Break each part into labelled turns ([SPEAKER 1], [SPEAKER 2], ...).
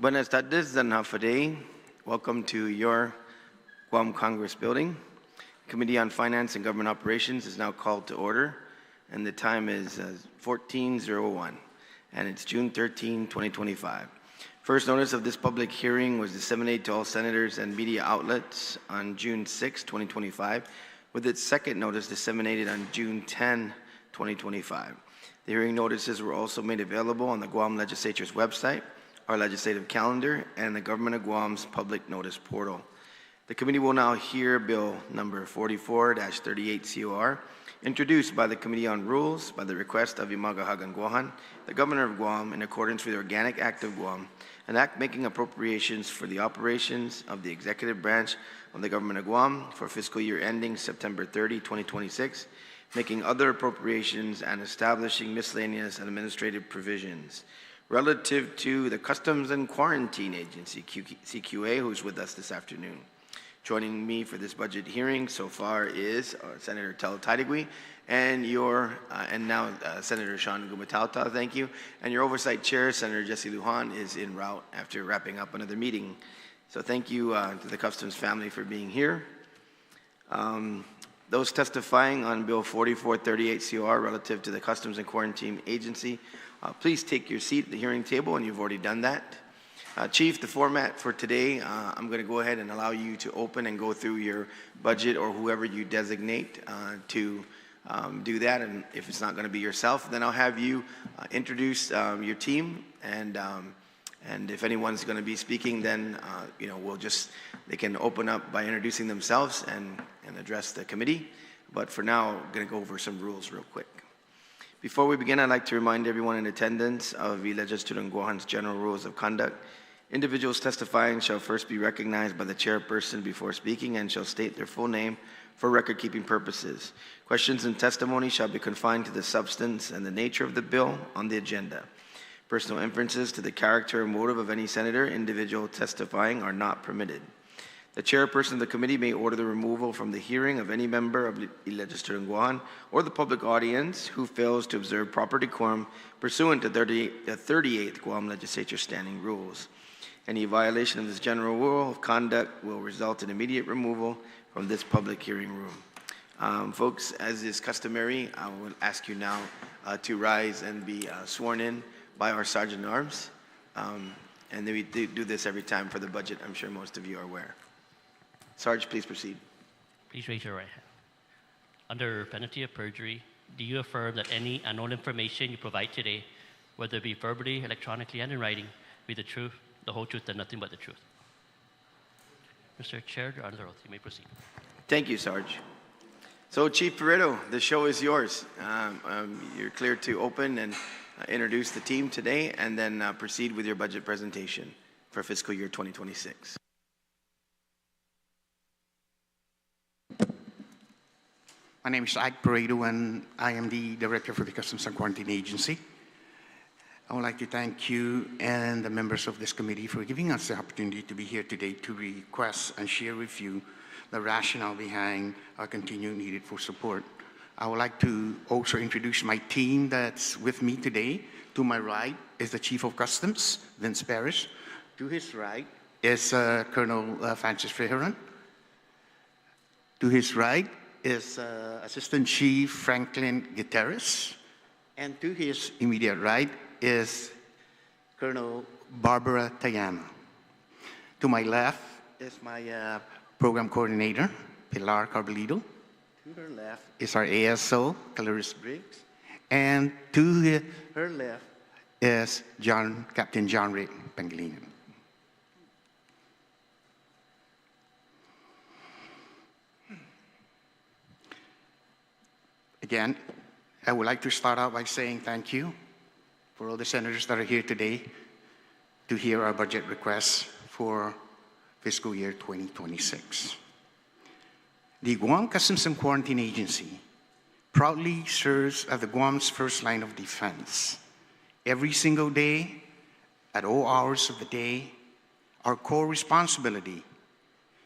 [SPEAKER 1] Buenas tardes and Hafaday. Welcome to your Guam Congress building. Committee on Finance and Government Operations is now called to order, and the time is 14:01, and it's June 13, 2025. First notice of this public hearing was disseminated to all senators and media outlets on June 6, 2025, with its second notice disseminated on June 10, 2025. The hearing notices were also made available on the Guam Legislature's website, our legislative calendar, and the Government of Guam's public notice portal. The committee will now hear Bill number 44-38 COR, introduced by the Committee on Rules by the request of Magaʹhågan Guåhan, the Governor of Guam, in accordance with the Organic Act of Guam, an act making appropriations for the operations of the executive branch of the Government of Guam for fiscal year ending September 30, 2026, making other appropriations and establishing miscellaneous and administrative provisions relative to the Customs and Quarantine Agency, CQA, who's with us this afternoon. Joining me for this budget hearing so far is Senator Talataitigui and now Senator Sean Gumatauta, thank you. And your Oversight Chair, Senator Jesse Lujan, is en route after wrapping up another meeting. So thank you to the Customs family for being here. Those testifying on Bill 4438 COR relative to the Customs and Quarantine Agency, please take your seat at the hearing table, and you've already done that. Chief, the format for today, I'm going to go ahead and allow you to open and go through your budget, or whoever you designate to do that. And if it's not going to be yourself, then I'll have you introduce your team, and if anyone's going to be speaking, then they can open up by introducing themselves and address the committee. But for now, I'm going to go over some rules real quick. Before we begin, I'd like to remind everyone in attendance of the Legislature and Guåhan's general rules of conduct. Individuals testifying shall first be recognized by the chairperson before speaking and shall state their full name for record-keeping purposes. Questions and testimony shall be confined to the substance and the nature of the bill on the agenda. Personal inferences to the character or motive of any senator, individual testifying are not permitted. The chairperson of the committee may order the removal from the hearing of any member of the Legislature in Guåhan or the public audience who fails to observe proper decorum pursuant to the 38th Guam Legislature standing rules. Any violation of this general rule of conduct will result in immediate removal from this public hearing room. Folks, as is customary, I will ask you now to rise and be sworn in by our Sergeant at Arms. And then we do this every time for the budget. I'm sure most of you are aware. Sarge, please proceed.
[SPEAKER 2] Please raise your right hand. Under penalty of perjury, do you affirm that any unknown information you provide today, whether it be verbally, electronically, and in writing, be the truth, the whole truth, and nothing but the truth? Mr. Chair, you're under oath. You may proceed.
[SPEAKER 1] Thank you, Sarge. So, Chief Perito, the show is yours. You're clear to open and introduce the team today, and then proceed with your budget presentation for fiscal year 2026.
[SPEAKER 3] My name is APPROPRIATIONS, and I am the Director for the Customs and Quarantine Agency. I would like to thank you and the members of this committee for giving us the opportunity to be here today to request and share with you the rationale behind our continued need for support. I would like to also introduce my team that's with me today. To my right is the Chief of Customs, Vince Parrish. To his right is Colonel Francis Freheron. To his right is Assistant Chief Franklin Gutierrez. And to his immediate right is Colonel Barbara Tayama. To my left is my program coordinator, Pilar Carbolito. To her left is our ASO, Clarice Briggs. And to her left is Captain John Rick Pangilinan. Again, I would like to start out by saying thank you for all the senators that are here today to hear our budget requests for fiscal year 2026. The Guam Customs and Quarantine Agency proudly serves as the Guam's first line of defense. Every single day, at all hours of the day, our core responsibility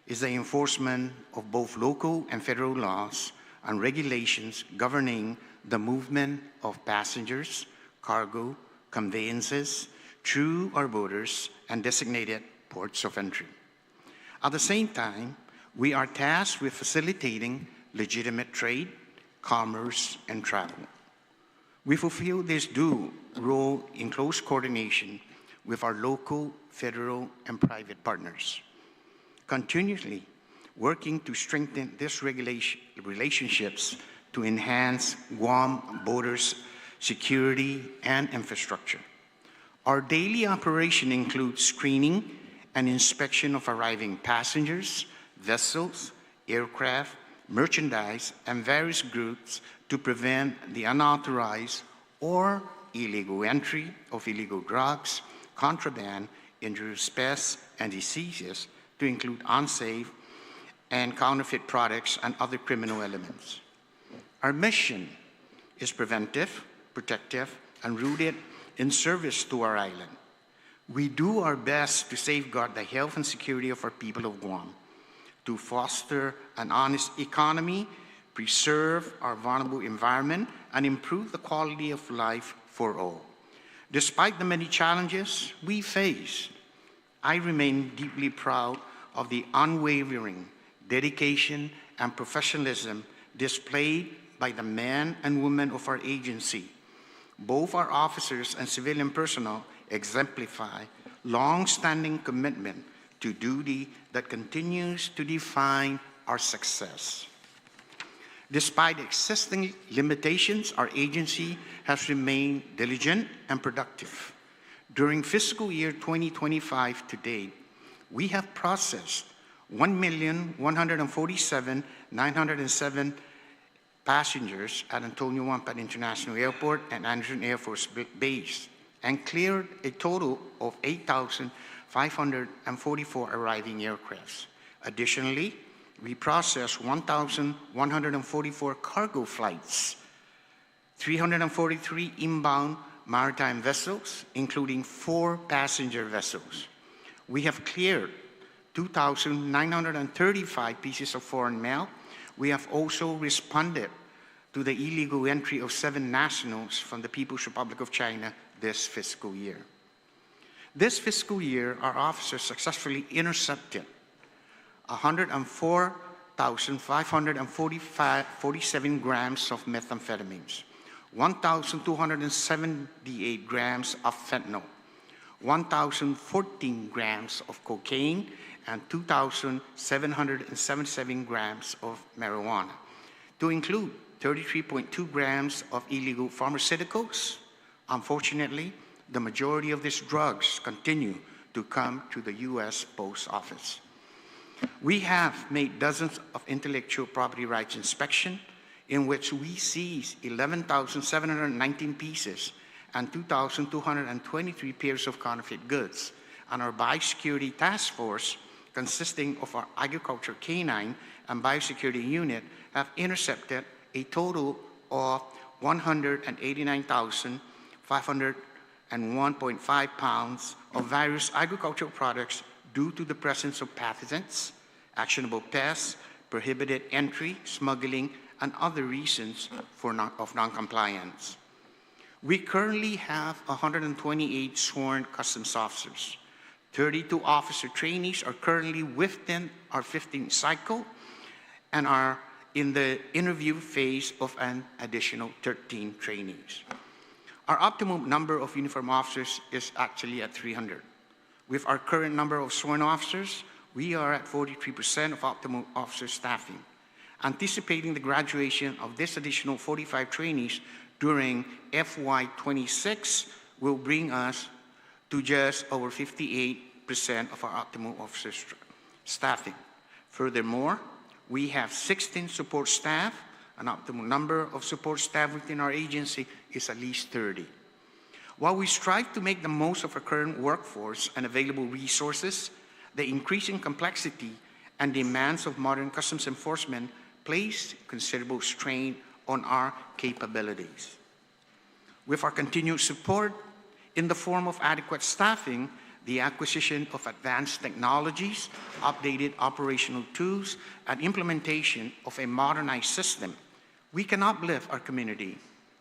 [SPEAKER 3] is the enforcement of both local and federal laws and regulations governing the movement of passengers, cargo, conveyances, through our borders and designated ports of entry. At the same time, we are tasked with facilitating legitimate trade, commerce, and travel. We fulfill this dual role in close coordination with our local, federal, and private partners, continuously working to strengthen these relationships to enhance Guam borders security and infrastructure. Our daily operation includes screening and inspection of arriving passengers, vessels, aircraft, merchandise, and various goods to prevent the unauthorized or illegal entry of illegal drugs, contraband, injurious pests, and diseases, to include unsafe and counterfeit products and other criminal elements. Our mission is preventive, protective, and rooted in service to our island. We do our best to safeguard the health and security of our people of Guam, to foster an honest economy, preserve our vulnerable environment, and improve the quality of life for all. Despite the many challenges we face, I remain deeply proud of the unwavering dedication and professionalism displayed by the men and women of our agency. Both our officers and civilian personnel exemplify long-standing commitment to duty that continues to define our success. Despite existing limitations, our agency has remained diligent and productive. During fiscal year 2025 to date, we have processed 1,147,907 passengers at Antonio Wampat International Airport and Anderson Air Force Base, and cleared a total of 8,544 arriving aircrafts. Additionally, we processed 1,144 cargo flights, 343 inbound maritime vessels, including 4 passenger vessels. We have cleared 2,935 pieces of foreign mail. We have also responded to the illegal entry of 7 nationals from the People's Republic of China this fiscal year. This fiscal year, our officers successfully intercepted 104,547 grams of methamphetamines, 1,278 grams of fentanyl, 1,014 grams of cocaine, and 2,777 grams of marijuana, to include 33.2 grams of illegal pharmaceuticals. Unfortunately, the majority of these drugs continue to come to the U.S. Post Office. We have made dozens of intellectual property rights inspections in which we seized 11,719 pieces and 2,223 pairs of counterfeit goods. And our Biosecurity Task Force, consisting of our Agriculture Canine and Biosecurity Unit, have intercepted a total of 189,501.5 pounds of various agricultural products due to the presence of pathogens, actionable pests, prohibited entry, smuggling, and other reasons of non-compliance. We currently have 128 sworn customs officers. 32 officer trainees are currently within our 15th cycle and are in the interview phase of an additional 13 trainees. Our optimum number of uniform officers is actually at 300. With our current number of sworn officers, we are at 43% of optimal officer staffing. Anticipating the graduation of this additional 45 trainees during FY26 will bring us to just over 58% of our optimal officer staffing. Furthermore, we have 16 support staff. An optimal number of support staff within our agency is at least 30. While we strive to make the most of our current workforce and available resources, the increasing complexity and demands of modern customs enforcement place considerable strain on our capabilities. With our continued support in the form of adequate staffing, the acquisition of advanced technologies, updated operational tools, and implementation of a modernized system, we can uplift our community,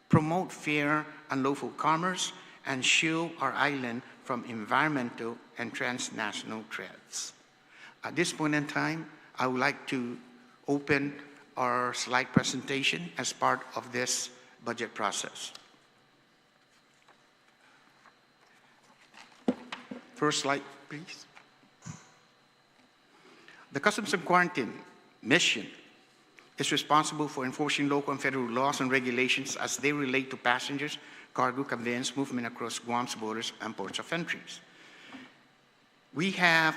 [SPEAKER 3] promote fair and lawful commerce, and shield our island from environmental and transnational threats. At this point in time, I would like to open our slide presentation as part of this budget process. First slide, please. The Customs and Quarantine mission is responsible for enforcing local and federal laws and regulations as they relate to passengers, cargo, conveyance, movement across Guam's borders and ports of entries. We have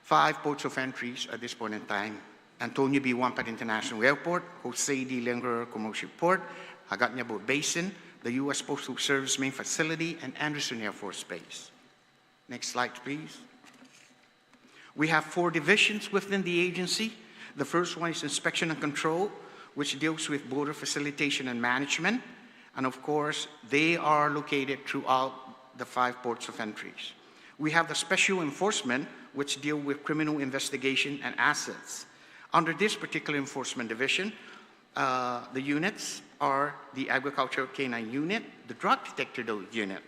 [SPEAKER 3] 5 ports of entries at this point in time: Antonio B. Wampat International Airport, Jose D. Lenguer Commercial Port, Magaʹhågan Boat Basin, the U.S. Postal Service main facility, and Anderson Air Force Base. Next slide, please. We have 4 divisions within the agency. The first one is Inspection and Control, which deals with border facilitation and management. And of course, they are located throughout the 5 ports of entries. We have the Special Enforcement, which deal with criminal investigation and assets. Under this particular enforcement division, the units are the Agricultural Canine Unit, the Drug Detector Unit,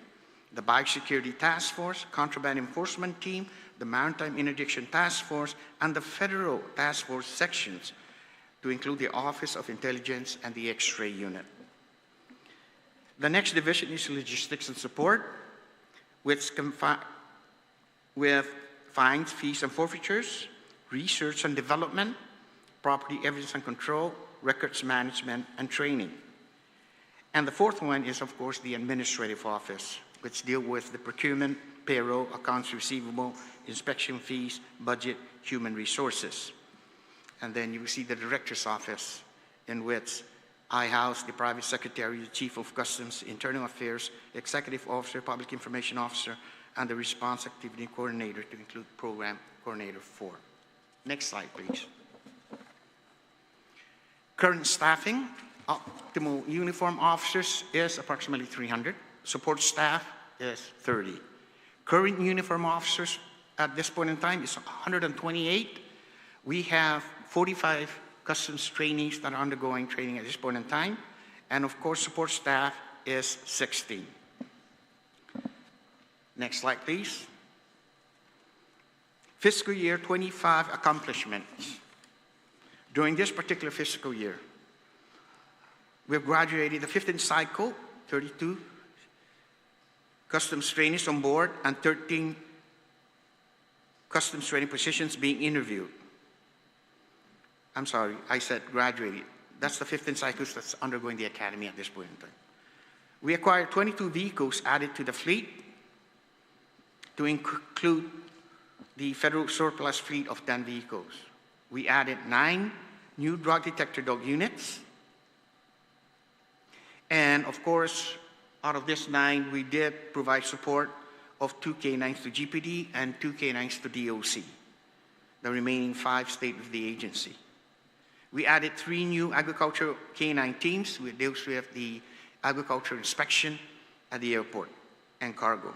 [SPEAKER 3] the Biosecurity Task Force, Contraband Enforcement Team, the Maritime Interdiction Task Force, and the Federal Task Force sections, to include the Office of Intelligence and the X-ray Unit. The next division is Logistics and Support, with fines, fees, and forfeitures, research and development, property evidence and control, records management, and training. And the fourth one is, of course, the Administrative Office, which deal with the procurement, payroll, accounts receivable, inspection fees, budget, human resources. And then you will see the Director's Office, in which I house the Private Secretary, the Chief of Customs, Internal Affairs, Executive Officer, Public Information Officer, and the Response Activity Coordinator, to include Program Coordinator 4. Next slide, please. Current staffing, optimal uniform officers is approximately 300. Support staff is 30. Current uniform officers at this point in time is 128. We have 45 customs trainees that are undergoing training at this point in time. And of course, support staff is 16. Next slide, please. Fiscal year 25 accomplishments. During this particular fiscal year, we've graduated the 15th cycle, 32 customs trainees on board, and 13 customs training positions being interviewed. I'm sorry, I said graduated. That's the 15 cycles that's undergoing the academy at this point in time. We acquired 22 vehicles added to the fleet to include the federal surplus fleet of 10 vehicles. We added 9 new drug detector dog units. And of course, out of this 9, we did provide support of 2 canines to GPD and 2 canines to DOC. The remaining 5 stayed with the agency. We added 3 new agricultural canine teams, which deals with the agricultural inspection at the airport and cargo.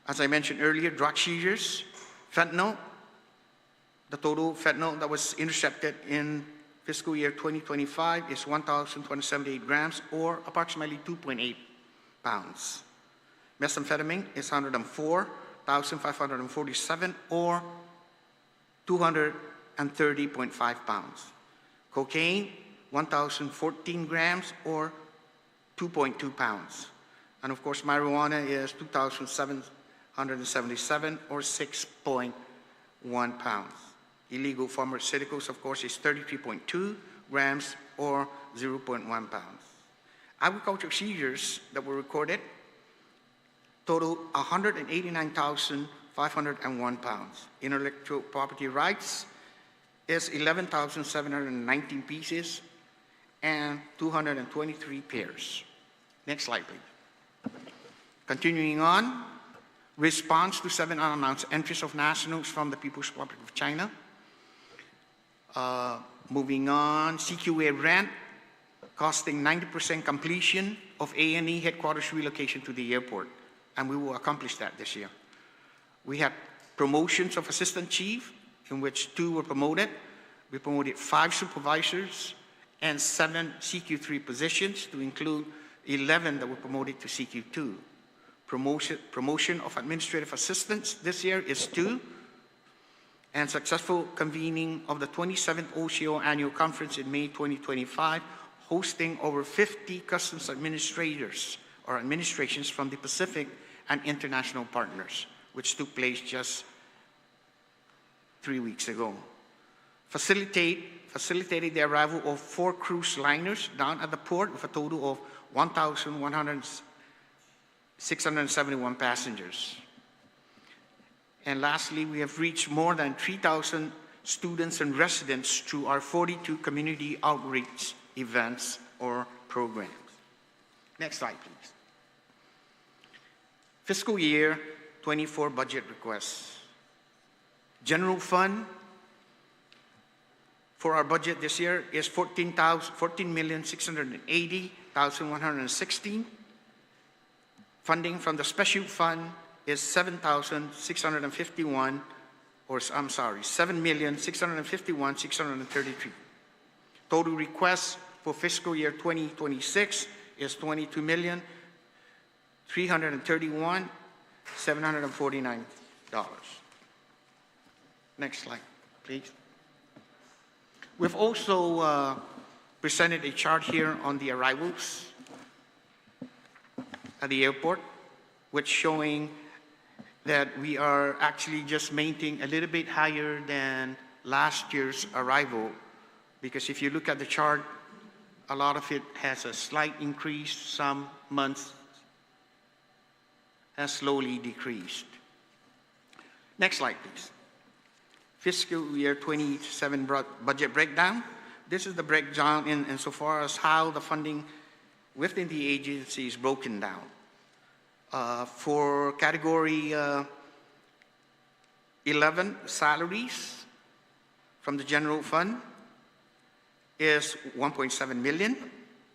[SPEAKER 3] As I mentioned earlier, drug seizures, fentanyl. The total fentanyl that was intercepted in fiscal year 2025 is 1,278 grams, or approximately 2.8 pounds. Methamphetamine is 104,547, or 230.5 pounds. Cocaine, 1,014 grams, or 2.2 pounds. And of course, marijuana is 2,777, or 6.1 pounds. Illegal pharmaceuticals, of course, is 33.2 grams, or 0.1 pounds. Agricultural seizures that were recorded total 189,501 pounds. Intellectual property rights is 11,719 pieces and 223 pairs. Next slide, please. Continuing on, response to 7 unannounced entries of nationals from the People's Republic of China. Moving on, CQA rent, costing 90% completion of A&E headquarters relocation to the airport, and we will accomplish that this year. We have promotions of assistant chief, in which 2 were promoted. We promoted 5 supervisors and 7 CQ3 positions, to include 11 that were promoted to CQ2. promotion of administrative assistants this year is 2, and successful convening of the 27th OCO Annual Conference in May 2025, hosting over 50 customs administrators or administrations from the Pacific and international partners, which took place just 3 weeks ago. Facilitated the arrival of 4 cruise liners down at the port with a total of 1,671 passengers. And lastly, we have reached more than 3,000 students and residents through our 42 community outreach events or programs. Next slide, please. Fiscal year 24 budget requests. General fund for our budget this year is $14,680,116. Funding from the special fund is $7,651,633. Total requests for fiscal year 2026 is $22,331,749. Next slide, please. We've also presented a chart here on the arrivals at the airport, which showing that we are actually just maintaining a little bit higher than last year's arrival, because if you look at the chart, a lot of it has a slight increase, some months has slowly decreased. Next slide, please. Fiscal year 27 budget breakdown. This is the breakdown insofar as how the funding within the agency is broken down. For category 11, salaries from the general fund is 1.7 million.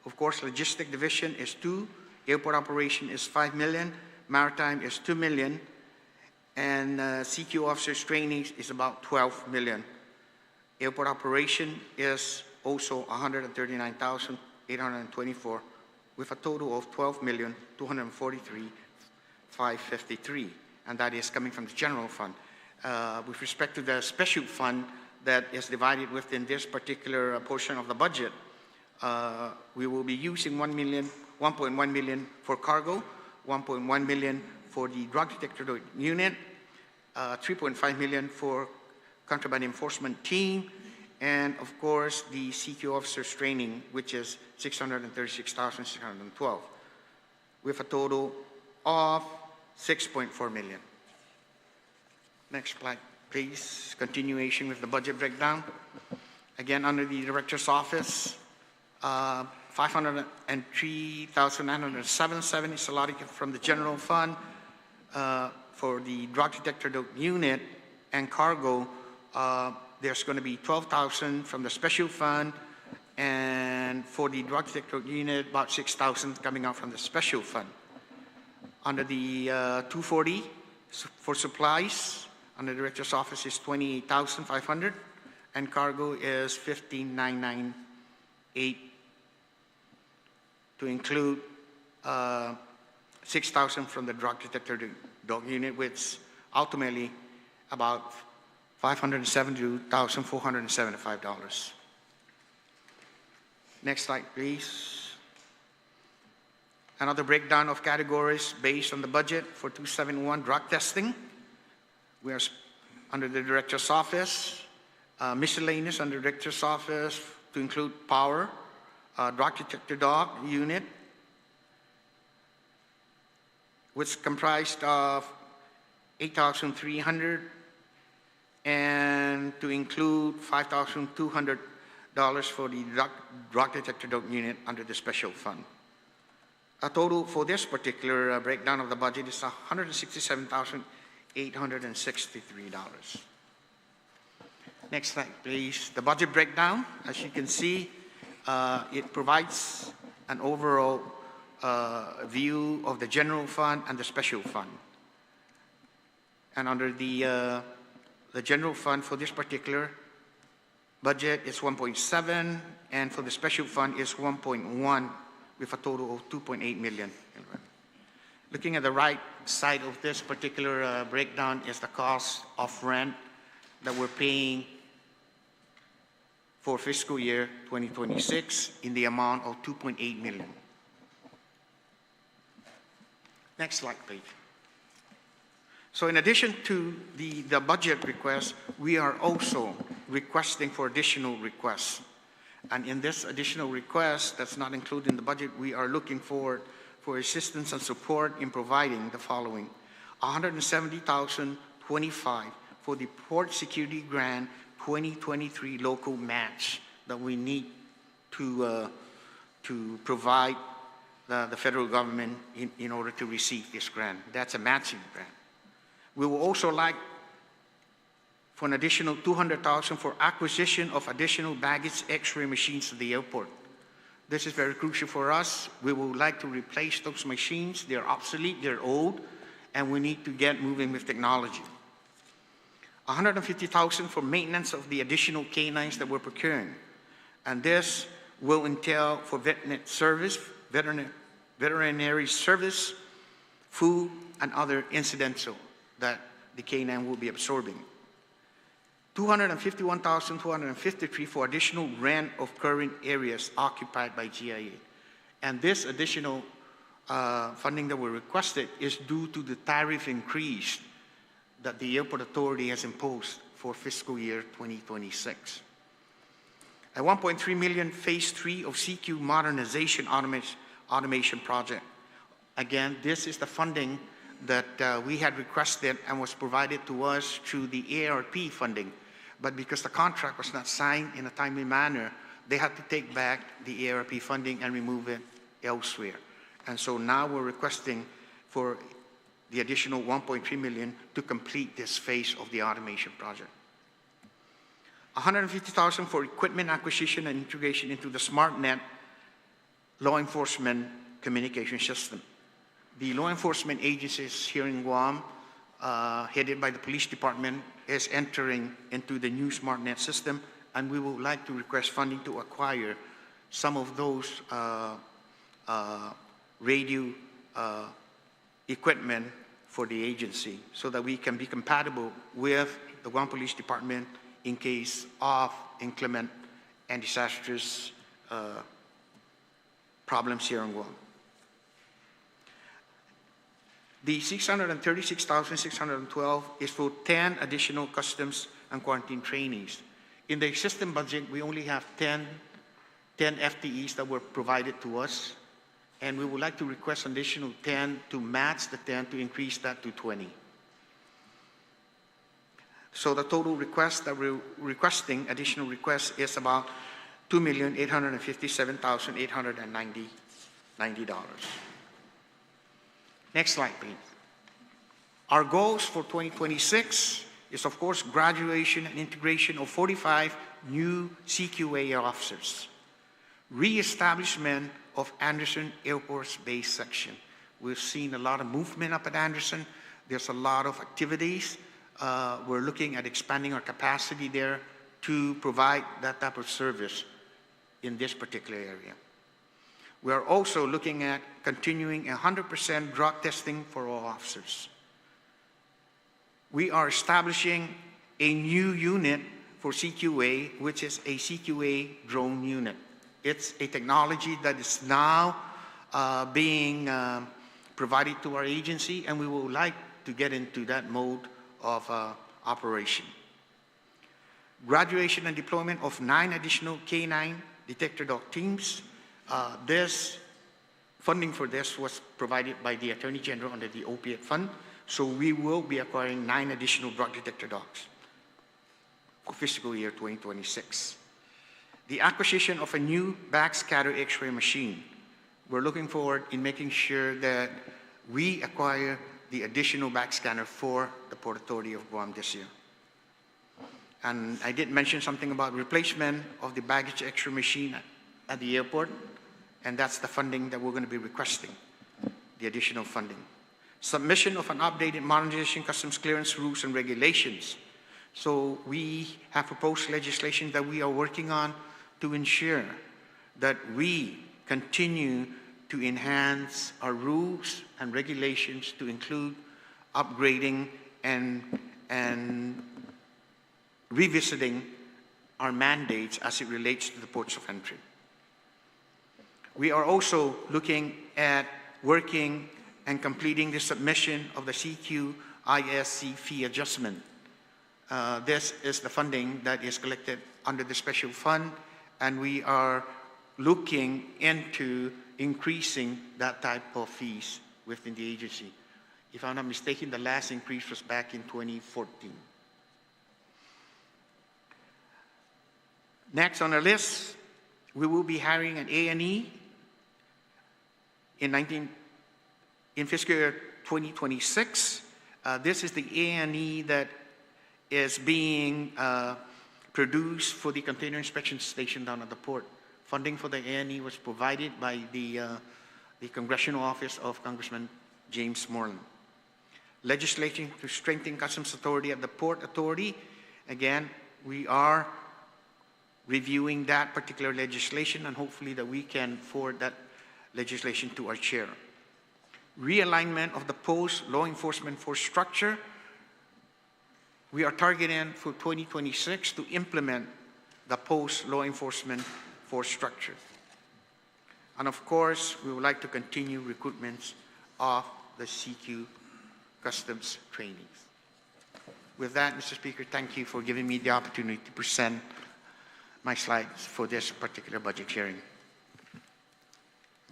[SPEAKER 3] Of course, logistic division is 2, airport operation is 5 million, maritime is 2 million, and CQ officers training is about 12 million. Airport operation is also 139,824, with a total of 12,243,553, and that is coming from the general fund. With respect to the special fund that is divided within this particular portion of the budget, we will be using 1.1 million for cargo, 1.1 million for the drug detector unit, 3.5 million for contraband enforcement team, and of course the CQ officers training, which is 636,612, with a total of 6.4 million. Next slide, please. Continuation with the budget breakdown. Again, under the director's office, 503,907 is allotted from the general fund. For the drug detector unit and cargo, there's going to be 12,000 from the special fund, and for the drug detector unit, about 6,000 coming out from the special fund. Under the 240 for supplies, under the director's office is 28,500, and cargo is 15,998, to include 6,000 from the drug detector dog unit, which ultimately about $572,475. Next slide, please. Another breakdown of categories based on the budget for 271 drug testing. We are under the director's office, miscellaneous under the director's office to include power, drug detector dog unit, which comprised of 8,300, and to include $5,200 for the drug detector dog unit under the special fund. A total for this particular breakdown of the budget is $167,863. Next slide, please. The budget breakdown, as you can see, it provides an overall view of the general fund and the special fund. And under the general fund for this particular budget is 1.7, and for the special fund is 1.1, with a total of 2.8 million. Looking at the right side of this particular breakdown is the cost of rent that we're paying for fiscal year 2026 in the amount of $2.8 million. Next slide, please. So in addition to the budget request, we are also requesting for additional requests. And in this additional request that's not included in the budget, we are looking for assistance and support in providing the following: $170,025 for the Port Security Grant 2023 local match that we need to provide the federal government in order to receive this grant. That's a matching grant. We will also like for an additional $200,000 for acquisition of additional baggage X-ray machines at the airport. This is very crucial for us. We would like to replace those machines. They're obsolete, they're old, and we need to get moving with technology. $150,000 for maintenance of the additional canines that we're procuring. And this will entail for veterinary service, food, and other incidental that the canine will be absorbing. $251,253 for additional rent of current areas occupied by GIA. And this additional funding that we requested is due to the tariff increase that the Airport Authority has imposed for fiscal year 2026. A $1.3 million Phase 3 of CQ Modernization Automation Project. Again, this is the funding that we had requested and was provided to us through the ARP funding. But because the contract was not signed in a timely manner, they had to take back the ARP funding and remove it elsewhere. And so now we're requesting for the additional $1.3 million to complete this phase of the automation project. $150,000 for equipment acquisition and integration into the SmartNet law enforcement communication system. The law enforcement agencies here in Guam, headed by the police department, is entering into the new SmartNet system, and we would like to request funding to acquire some of those radio equipment for the agency so that we can be compatible with the Guam Police Department in case of inclement and disastrous problems here in Guam. The $636,612 is for 10 additional customs and quarantine trainings. In the existing budget, we only have 10 FTEs that were provided to us, and we would like to request an additional 10 to match the 10 to increase that to 20. So the total request that we're requesting, additional requests, is about $2,857,890. Next slide, please. Our goals for 2026 is, of course, graduation and integration of 45 new CQA officers, reestablishment of Anderson Airport's base section. We've seen a lot of movement up at Anderson. There's a lot of activities. We're looking at expanding our capacity there to provide that type of service in this particular area. We are also looking at continuing 100% drug testing for all officers. We are establishing a new unit for CQA, which is a CQA drone unit. It's a technology that is now being provided to our agency, and we would like to get into that mode of operation. Graduation and deployment of 9 additional K9 detector dog teams. This funding for this was provided by the Attorney General under the opiate fund, so we will be acquiring 9 additional drug detector dogs for fiscal year 2026. The acquisition of a new backscatter X-ray machine. We're looking forward in making sure that we acquire the additional backscanner for the Port Authority of Guam this year. And I did mention something about replacement of the baggage X-ray machine at the airport, and that's the funding that we're going to be requesting, the additional funding. Submission of an updated modernization customs clearance rules and regulations. So we have proposed legislation that we are working on to ensure that we continue to enhance our rules and regulations to include upgrading and revisiting our mandates as it relates to the ports of entry. We are also looking at working and completing the submission of the CQISC fee adjustment. This is the funding that is collected under the special fund, and we are looking into increasing that type of fees within the agency. If I'm not mistaken, the last increase was back in 2014. Next on our list, we will be hiring an A&E in fiscal year 2026. This is the A&E that is being produced for the container inspection station down at the port. Funding for the A&E was provided by the Congressional Office of Congressman James Moreland. Legislation to strengthen customs authority at the Port Authority. Again, we are reviewing that particular legislation, and hopefully that we can forward that legislation to our chair. Realignment of the post law enforcement force structure. We are targeting for 2026 to implement the post law enforcement force structure. And of course, we would like to continue recruitments of the CQ customs trainees. With that, Mr. Speaker, thank you for giving me the opportunity to present my slides for this particular budget hearing.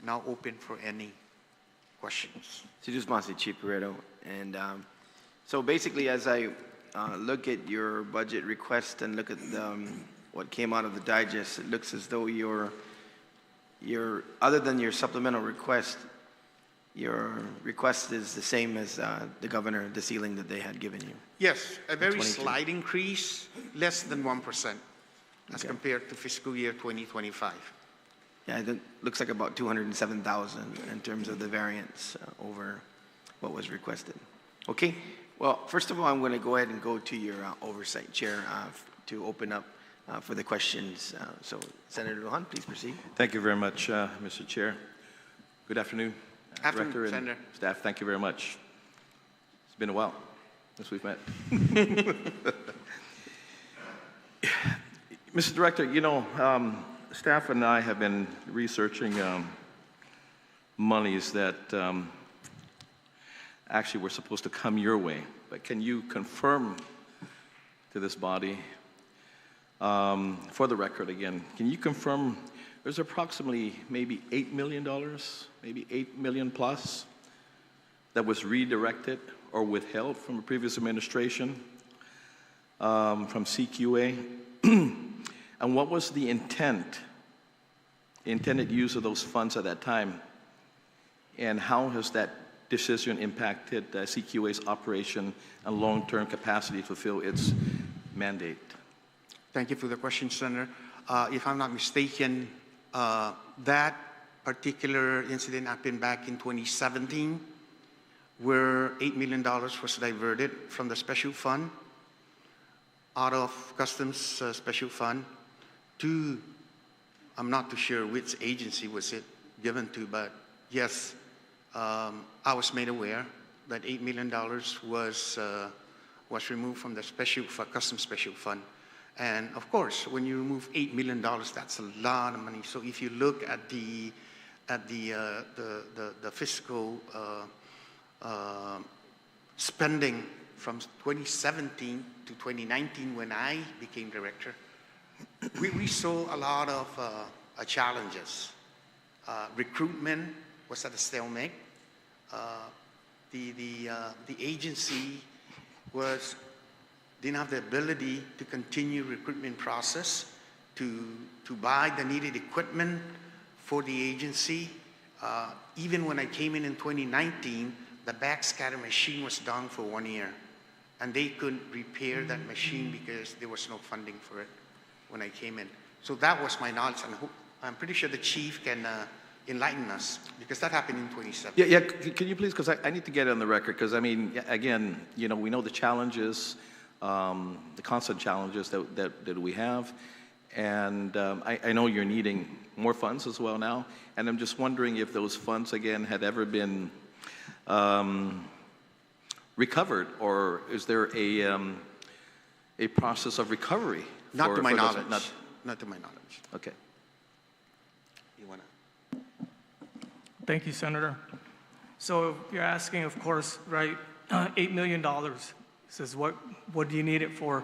[SPEAKER 3] Now open for any questions.
[SPEAKER 1] Chief Barreto. And so basically, as I look at your budget request and look at what came out of the digest, it looks as though your other than your supplemental request, your request is the same as the governor, the ceiling that they had given you.
[SPEAKER 3] Yes, a very slight increase, less than 1% as compared to fiscal year 2025.
[SPEAKER 1] Yeah, it looks like about 207,000 in terms of the variance over what was requested. Okay, well, first of all, I'm going to go ahead and go to your oversight chair to open up for the questions. So, Senator Guåhan, please proceed.
[SPEAKER 4] Thank you very much, Mr. Chair. Good afternoon, Director and
[SPEAKER 3] Senator.
[SPEAKER 4] staff. Thank you very much. It's been a while since we've met. Mr. Director, you know, staff and I have been researching monies that actually were supposed to come your way. But can you confirm to this body, for the record again, can you confirm there's approximately maybe $8 million, maybe $8 million plus, that was redirected or withheld from a previous administration from CQA? And what was the intended use of those funds at that time? And how has that decision impacted CQA's operation and long-term capacity to fulfill its mandate?
[SPEAKER 3] Thank you for the question, Senator. If I'm not mistaken, that particular incident happened back in 2017, where $8 million was diverted from the special fund, out of Customs special fund, to, I'm not too sure which agency was it given to, but yes, I was made aware that $8 million was removed from the Customs special fund. And of course, when you remove $8 million, that's a lot of money. So if you look at the fiscal spending from 2017 to 2019, when I became director, we saw a lot of challenges. Recruitment was at a stalemate. The agency didn't have the ability to continue recruitment process, to buy the needed equipment for the agency. Even when I came in 2019, the backscatter machine was down for 1 year, and they couldn't repair that machine because there was no funding for it when I came in. So that was my knowledge, and I'm pretty sure the chief can enlighten us, because that happened in 2017.
[SPEAKER 4] Yeah, can you please, because I need to get it on the record, because I mean, again, you know, we know the challenges, the constant challenges that we have, And I know you're needing more funds as well now, and I'm just wondering if those funds, again, had ever been recovered, or is there a process of recovery?
[SPEAKER 3] Not to my
[SPEAKER 4] for those-
[SPEAKER 3] knowledge. Not to my knowledge.
[SPEAKER 4] Okay.
[SPEAKER 3] You wanna?
[SPEAKER 5] Thank you, Senator. So you're asking, of course, right, $8 million. Says, what do you need it for?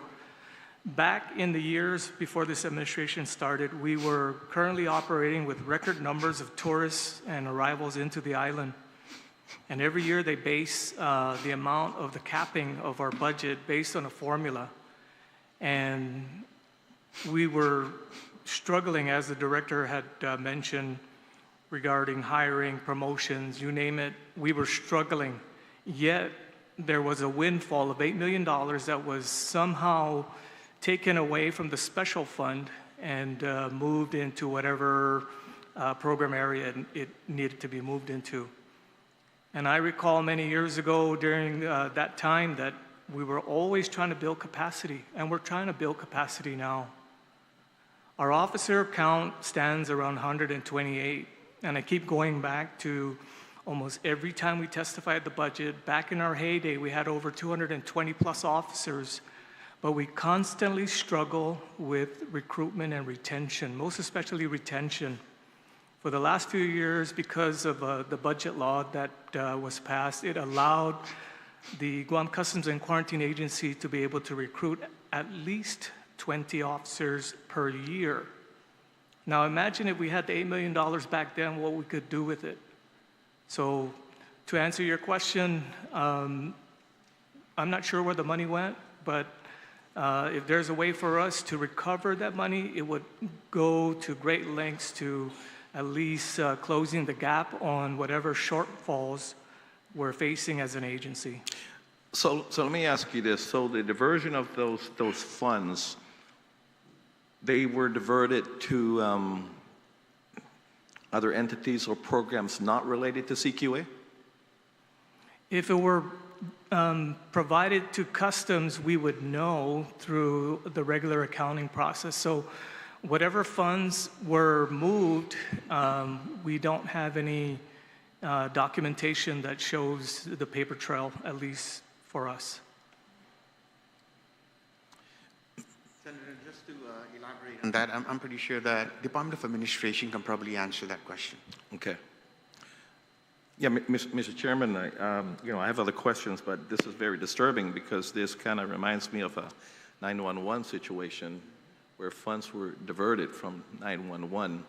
[SPEAKER 5] Back in the years before this administration started, we were currently operating with record numbers of tourists and arrivals into the island. And every year they base the amount of the capping of our budget based on a formula. And we were struggling, as the director had mentioned, regarding hiring, promotions, you name it. We were struggling. Yet there was a windfall of $8 million that was somehow taken away from the special fund and moved into whatever program area it needed to be moved into. And I recall many years ago during that time that we were always trying to build capacity, and we're trying to build capacity now. Our officer count stands around 128, and I keep going back to almost every time we testify at the budget. Back in our heyday, we had over 220 plus officers, but we constantly struggle with recruitment and retention, most especially retention. For the last few years, because of the budget law that was passed, it allowed the Guam Customs and Quarantine Agency to be able to recruit at least 20 officers per year. Now imagine if we had the $8 million back then, what we could do with it. So to answer your question, I'm not sure where the money went, but if there's a way for us to recover that money, it would go to great lengths to at least closing the gap on whatever shortfalls we're facing as an agency.
[SPEAKER 4] So let me ask you this. So the diversion of those funds, they were diverted to other entities or programs not related to CQA?
[SPEAKER 5] If it were provided to Customs, we would know through the regular accounting process. So whatever funds were moved, we don't have any documentation that shows the paper trail, at least for us.
[SPEAKER 3] Senator, just to elaborate on that, I'm pretty sure that Department of Administration can probably answer that question.
[SPEAKER 4] Okay. Yeah, Mr. Chairman, I have other questions, but this is very disturbing because this kind of reminds me of a 911 situation where funds were diverted from 911,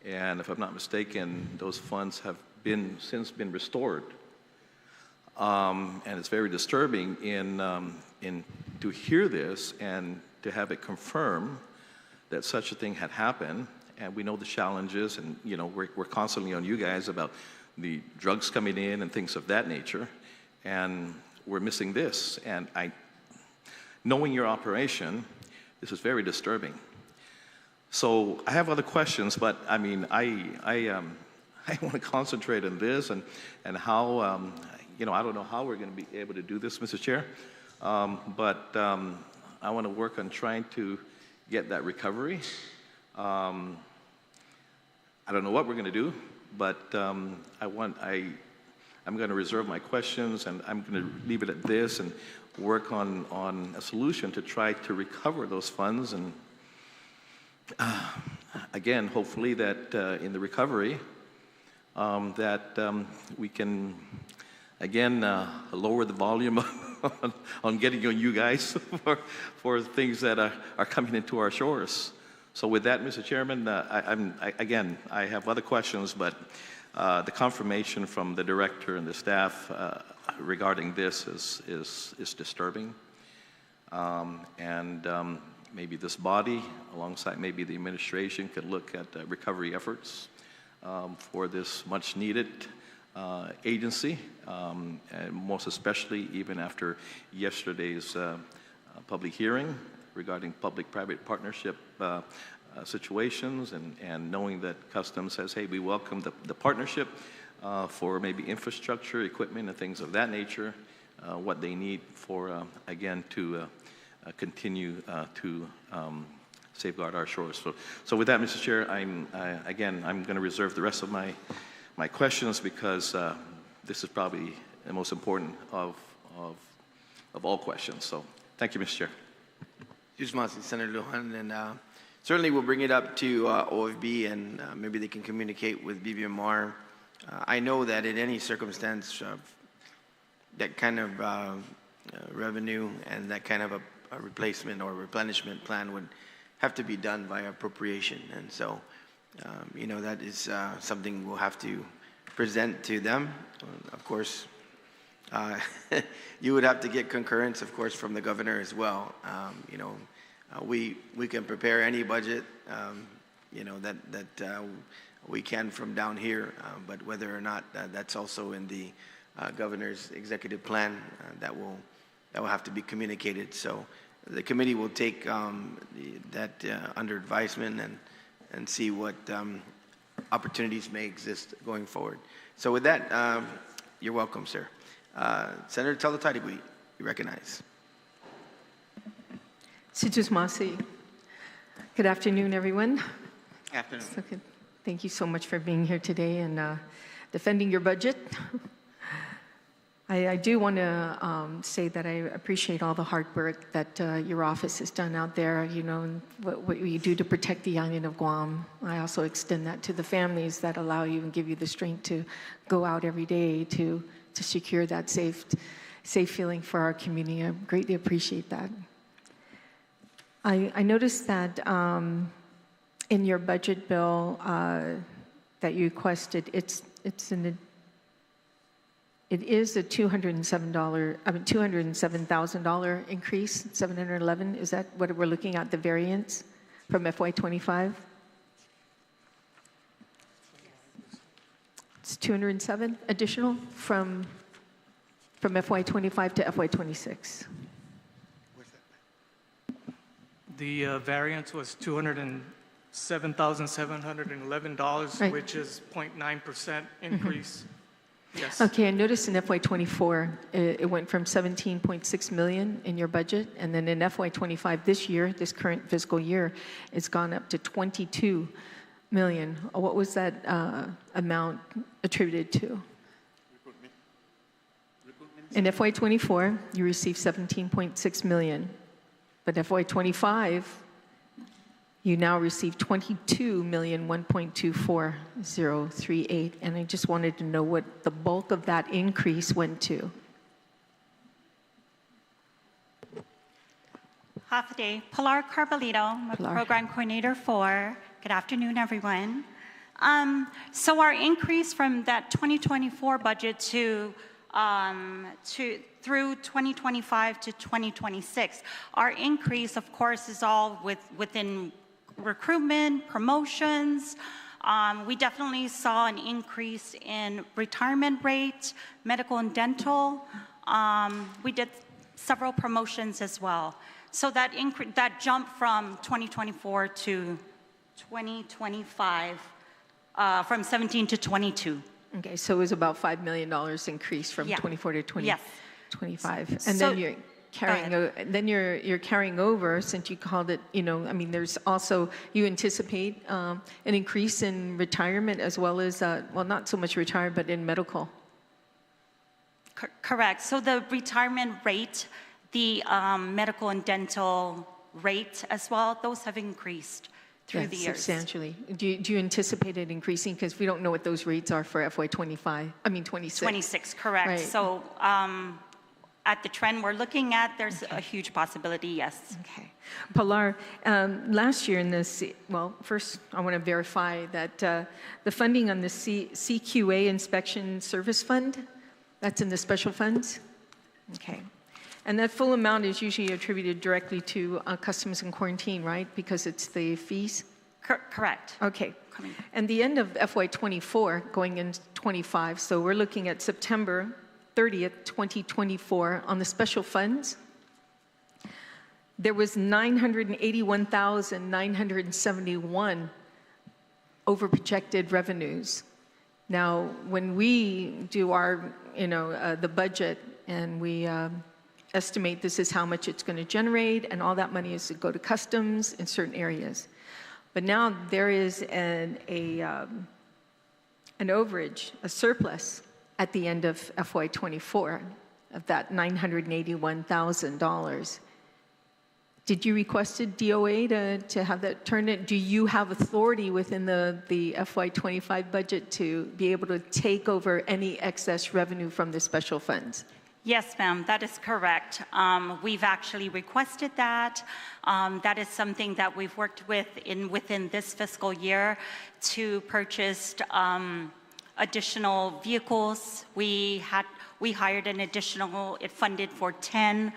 [SPEAKER 4] and if I'm not mistaken, those funds have since been restored. And it's very disturbing to hear this and to have it confirmed that such a thing had happened. And we know the challenges, and we're constantly on you guys about the drugs coming in and things of that nature, and we're missing this. And knowing your operation, this is very disturbing. So I have other questions, but I mean, I want to concentrate on this and how, I don't know how we're going to be able to do this, Mr. Chair, but I want to work on trying to get that recovery. I don't know what we're going to do, but I'm going to reserve my questions, and I'm going to leave it at this and work on a solution to try to recover those funds. And again, hopefully that in the recovery, that we can, again, lower the volume on getting on you guys for things that are coming into our shores. So with that, Mr. Chairman, I have other questions, but the confirmation from the director and the staff regarding this is disturbing. Maybe this body, alongside maybe the administration, could look at recovery efforts for this much-needed agency, and most especially even after yesterday's public hearing regarding public-private partnership situations, and knowing that Customs says, hey, we welcome the partnership for maybe infrastructure, equipment, and things of that nature, what they need for, again, to continue to safeguard our shores. So with that, Mr. Chair, I'm going to reserve the rest of my questions because this is probably the most important of all questions. So thank you, Mr. Chair.
[SPEAKER 1] Senator Guåhan, and certainly we'll bring it up to OFB, and maybe they can communicate with BBMR. I know that in any circumstance, that kind of revenue and that kind of a replacement or replenishment plan would have to be done by appropriation. And so, you know, that is something we'll have to present to them. Of course, you would have to get concurrence, of course, from the governor as well. You know, we can prepare any budget, you know, that we can from down here, but whether or not that's also in the governor's executive plan, that will have to be communicated. So the committee will take that under advisement and see what opportunities may exist going forward. So with that, you're welcome, sir. Senator Talatadegui, you recognize.
[SPEAKER 6] Good afternoon, everyone.
[SPEAKER 3] Afternoon.
[SPEAKER 6] Okay. Thank you so much for being here today and defending your budget. I do want to say that I appreciate all the hard work that your office has done out there, you know, and what you do to protect the island of Guam. I also extend that to the families that allow you and give you the strength to go out every day to secure that safe feeling for our community. I greatly appreciate that. I noticed that in your budget bill that you requested, it is a $207,000 increase, 711. Is that what we're looking at, the variance from FY25? It's 207 additional from FY25 to FY26.
[SPEAKER 5] The variance was $207,711,
[SPEAKER 6] Right.
[SPEAKER 5] which is 0.9% increase. Yes.
[SPEAKER 6] Okay, I noticed in FY24, it went from 17.6 million in your budget, and then in FY25 this year, this current fiscal year, it's gone up to 22 million. What was that amount attributed to? In FY24, you received 17.6 million, but FY25, you now receive 22,1.24038, and I just wanted to know what the bulk of that increase went to.
[SPEAKER 7] Half a day. Pilar Carbolito, I'm a program coordinator for. Good afternoon, everyone. So our increase from that 2024 budget through 2025 to 2026, our increase, of course, is all within recruitment, promotions. We definitely saw an increase in retirement rate, medical and dental. We did several promotions as well. So that jump from 2024 to 2025, from 17 to 22.
[SPEAKER 6] Okay, so it was about $5 million increase from 24 to 20,
[SPEAKER 7] Yes.
[SPEAKER 6] 25. And then you're carrying over, since you called it, you know, I mean, there's also, you anticipate an increase in retirement as well as, well, not so much retirement, but in medical.
[SPEAKER 7] Correct. So the retirement rate, the medical and dental rate as well, those have increased through the years.
[SPEAKER 6] Substantially. Do you anticipate it increasing? Because we don't know what those rates are for FY25, I mean 26.
[SPEAKER 7] 26, correct.
[SPEAKER 6] Right.
[SPEAKER 7] So at the trend we're looking at, there's a huge possibility, yes.
[SPEAKER 6] Okay. Pilar, last year in this, well, first I want to verify that the funding on the CQA Inspection Service Fund, that's in the special funds? Okay. And that full amount is usually attributed directly to Customs and Quarantine, right? Because it's the fees?
[SPEAKER 7] Correct.
[SPEAKER 6] Okay. And the end of FY24 going into 25, so we're looking at September 30th, 2024 on the special funds. There was 981,971 over projected revenues. Now, when we do our, the budget and we estimate this is how much it's going to generate, and all that money is to go to customs in certain areas. But now there is an overage, a surplus at the end of FY24 of that $981,000. Did you request a DOA to have that turned in? Do you have authority within the FY25 budget to be able to take over any excess revenue from the special funds?
[SPEAKER 7] Yes, ma'am, that is correct. We've actually requested that. That is something that we've worked with within this fiscal year to purchase additional vehicles. We hired an additional, it funded for 10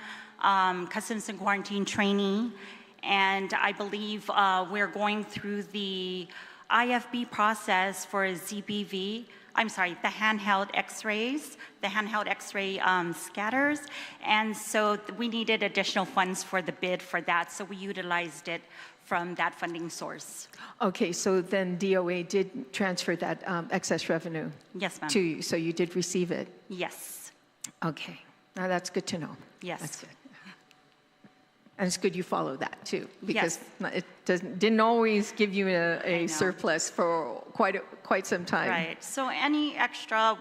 [SPEAKER 7] customs and quarantine trainee, and I believe we're going through the IFB process for ZBV. I'm sorry, the handheld X-rays, the handheld X-ray scatters, and so we needed additional funds for the bid for that, so we utilized it from that funding source.
[SPEAKER 6] Okay, so then DOA did transfer that excess revenue?
[SPEAKER 7] Yes, ma'am.
[SPEAKER 6] To you, so you did receive it?
[SPEAKER 7] Yes.
[SPEAKER 6] Okay, now that's good to know.
[SPEAKER 7] Yes.
[SPEAKER 6] That's good. And it's good you follow that too, because
[SPEAKER 7] Yes.
[SPEAKER 6] it didn't always give you a surplus for quite some time.
[SPEAKER 7] Right. So any extra,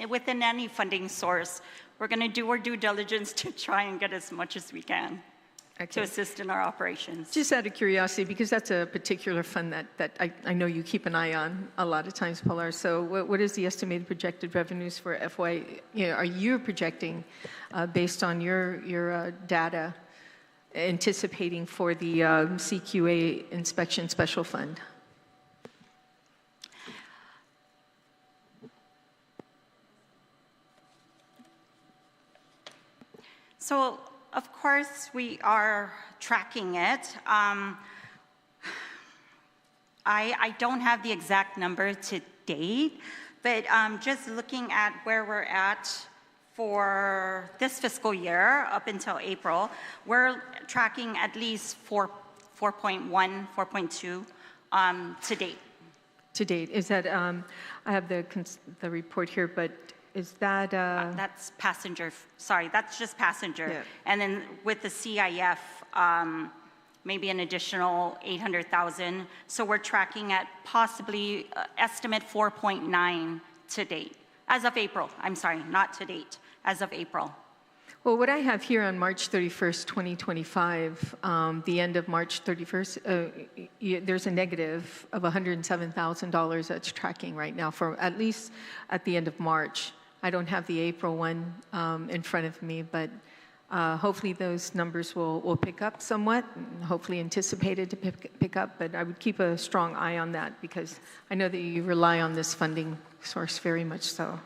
[SPEAKER 7] within any funding source, we're going to do our due diligence to try and get as much as we can to assist in our operations.
[SPEAKER 6] Just out of curiosity, because that's a particular fund that I know you keep an eye on a lot of times, Pilar. So what is the estimated projected revenues for FY? Are you projecting based on your data, anticipating for the CQA inspection special fund?
[SPEAKER 7] So, of course, we are tracking it. I don't have the exact number to date, but just looking at where we're at for this fiscal year up until April, we're tracking at least 4.1, 4.2 to date.
[SPEAKER 6] To date, is that, I have the report here, but is that?
[SPEAKER 7] That's passenger, sorry, that's just passenger.
[SPEAKER 6] Yeah.
[SPEAKER 7] And then with the CIF, maybe an additional 800,000. So we're tracking at possibly estimate 4.9 to date. As of April, I'm sorry, not to date, as of April.
[SPEAKER 6] Well, what I have here on March 31st, 2025, the end of March 31st, there's a negative of $107,000 that's tracking right now for at least at the end of March. I don't have the April one in front of me, but hopefully those numbers will pick up somewhat, and hopefully anticipated to pick up, but I would keep a strong eye on that because I know that you rely on this funding source very much so.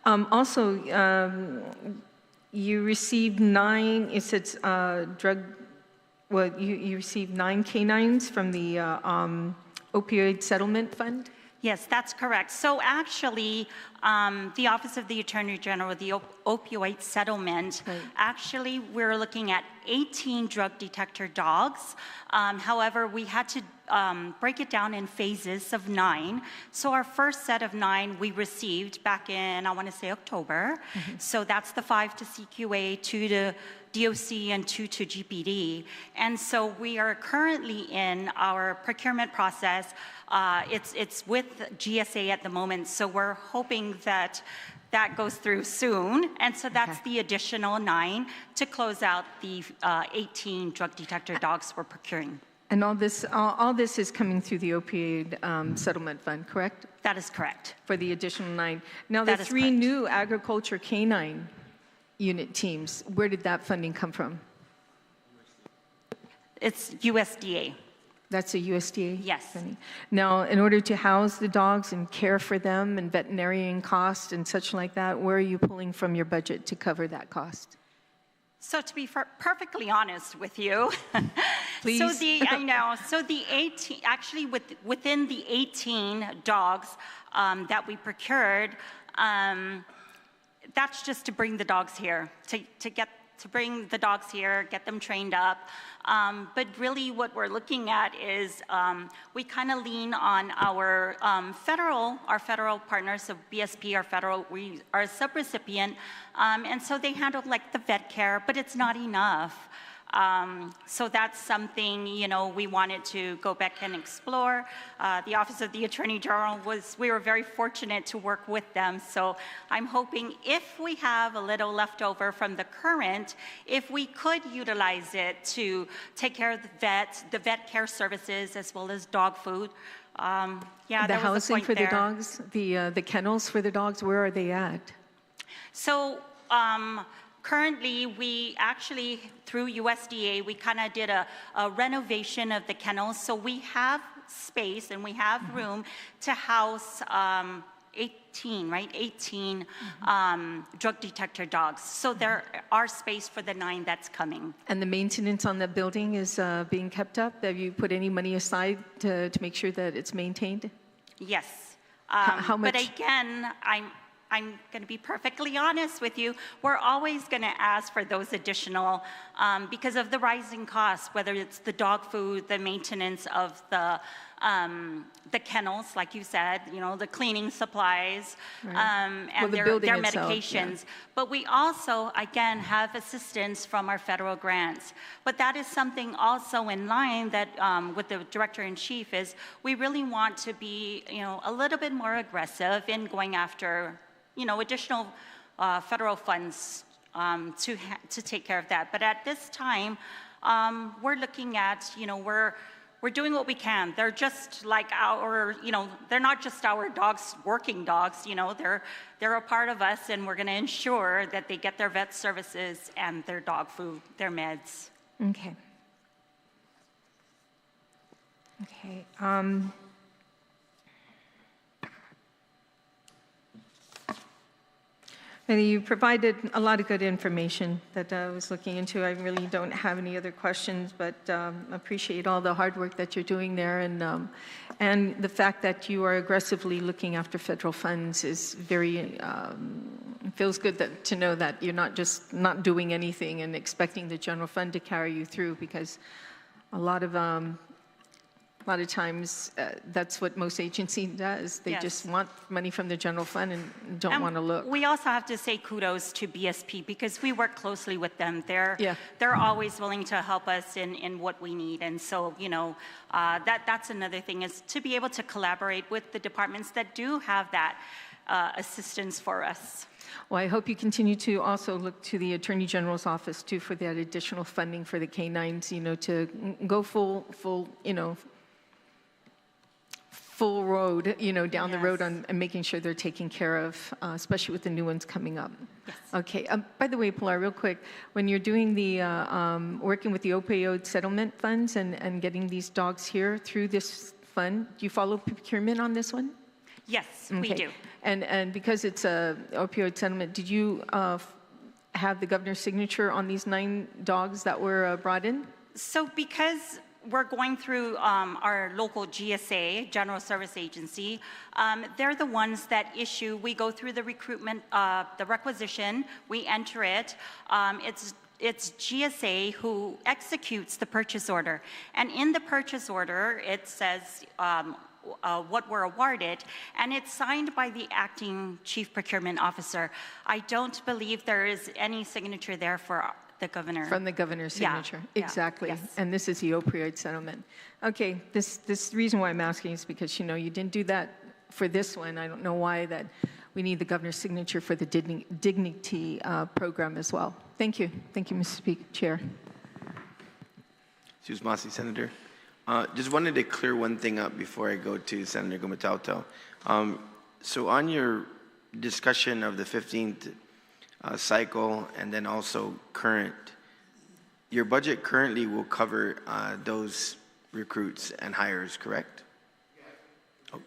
[SPEAKER 6] Also, you received 9, it says you received 9 canines from the opioid settlement fund?
[SPEAKER 7] Yes, that's correct. So actually, the Office of the Attorney General, the opioid settlement, actually we're looking at 18 drug detector dogs. However, we had to break it down in phases of 9. So our first set of 9 we received back in, I want to say October. Mm-hmm. So that's the 5 to CQA, 2 to DOC, and 2 to GPD. And so we are currently in our procurement process. It's with GSA at the moment, so we're hoping that that goes through soon. And so that's the additional 9 to close out the 18 drug detector dogs we're procuring.
[SPEAKER 6] And all this is coming through the opioid settlement fund, correct?
[SPEAKER 7] That is correct.
[SPEAKER 6] For the additional 9. Now, the 3 new agriculture canine unit teams, where did that funding come from?
[SPEAKER 7] It's USDA.
[SPEAKER 6] That's a USDA?
[SPEAKER 7] Yes.
[SPEAKER 6] Funding. Now, in order to house the dogs and care for them and veterinarian costs and such like that, where are you pulling from your budget to cover that cost?
[SPEAKER 7] So to be perfectly honest with you,
[SPEAKER 6] please.
[SPEAKER 7] So the 18, actually within the 18 dogs that we procured, that's just to bring the dogs here, to get to bring the dogs here, get them trained up. But really what we're looking at is we kind of lean on our federal partners, so BSP, we are a subrecipient, and so they handle like the vet care, but it's not enough. So that's something, you know, we wanted to go back and explore. The Office of the Attorney General we were very fortunate to work with them. So I'm hoping if we have a little left over from the current, if we could utilize it to take care of the vet care services as well as dog food. Yeah,
[SPEAKER 6] The
[SPEAKER 7] that was the
[SPEAKER 6] housing
[SPEAKER 7] point
[SPEAKER 6] for
[SPEAKER 7] there.
[SPEAKER 6] the dogs, the kennels for the dogs, where are they at?
[SPEAKER 7] So currently, we actually, through USDA, we kind of did a renovation of the kennels. So we have space and we have room to house 18 drug detector dogs. So there are space for the 9 that's coming.
[SPEAKER 6] And the maintenance on the building is being kept up? Have you put any money aside to make sure that it's maintained?
[SPEAKER 7] Yes.
[SPEAKER 6] How much?
[SPEAKER 7] But again, I'm going to be perfectly honest with you. We're always going to ask for those additional, because of the rising costs, whether it's the dog food, the maintenance of the kennels, like you said, you know, the cleaning supplies, and their medications.
[SPEAKER 6] Yeah.
[SPEAKER 7] But we also, again, have assistance from our federal grants. But that is something also in line that with the Director-in-Chief is we really want to be, you know, a little bit more aggressive in going after, you know, additional federal funds to take care of that. But at this time, we're looking at, you know, we're doing what we can. They're just like our, you know, they're not just our dogs, working dogs, you know, they're a part of us, and we're going to ensure that they get their vet services and their dog food, their meds.
[SPEAKER 6] Okay. Okay. And you provided a lot of good information that I was looking into. I really don't have any other questions, but appreciate all the hard work that you're doing there, and the fact that you are aggressively looking after federal funds is very, feels good to know that you're not just not doing anything and expecting the general fund to carry you through, because a lot of times that's what most agency does. They
[SPEAKER 7] Yes.
[SPEAKER 6] just want money from the general fund and don't want to look.
[SPEAKER 7] We also have to say kudos to BSP because we work closely with them. They're always willing to help us in what we need. And so, you know, that's another thing, is to be able to collaborate with the departments that do have that assistance for us.
[SPEAKER 6] Well, I hope you continue to also look to the Attorney General's office too for that additional funding for the K-9s, you know, to go full, you know, full road, you know, down the road on and making sure they're taken care of, especially with the new ones coming up.
[SPEAKER 7] Yes.
[SPEAKER 6] Okay. By the way, Pilar, real quick, when you're doing the working with the opioid settlement funds and getting these dogs here through this fund, do you follow procurement on this one?
[SPEAKER 7] Yes, we do.
[SPEAKER 6] And because it's a opioid settlement, did you have the governor's signature on these 9 dogs that were brought in?
[SPEAKER 7] So because we're going through our local GSA, General Service Agency, they're the ones that issue, we go through the recruitment, the requisition, we enter it. It's GSA who executes the purchase order. And in the purchase order, it says what we're awarded, and it's signed by the acting chief procurement officer. I don't believe there is any signature there for the governor.
[SPEAKER 6] From the governor's signature.
[SPEAKER 7] Yeah.
[SPEAKER 6] Exactly.
[SPEAKER 7] Yes.
[SPEAKER 6] And this is the opioid settlement. Okay, this reason why I'm asking is because, you know, you didn't do that for this one. I don't know why that we need the governor's signature for the dignity program as well. Thank you. Thank you, Mr. Chair.
[SPEAKER 1] Sus Masi, Senator. Just wanted to clear one thing up before I go to Senator Gumatauto. So on your discussion of the 15th cycle and then also current, your budget currently will cover those recruits and hires, correct? Oh.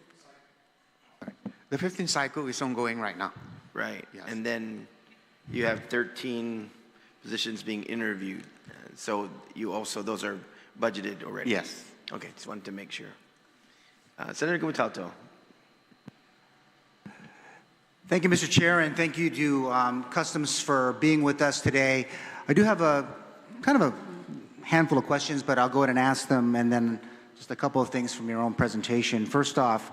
[SPEAKER 3] The 15th cycle is ongoing right now.
[SPEAKER 1] Right.
[SPEAKER 3] Yes.
[SPEAKER 1] And then you have 13 positions being interviewed. So you also, those are budgeted already?
[SPEAKER 3] Yes.
[SPEAKER 1] Okay, just wanted to make sure. Senator Gumatauto.
[SPEAKER 8] Thank you, Mr. Chair, and thank you to Customs for being with us today. I do have a kind of a handful of questions, but I'll go ahead and ask them, and then just a couple of things from your own presentation. First off,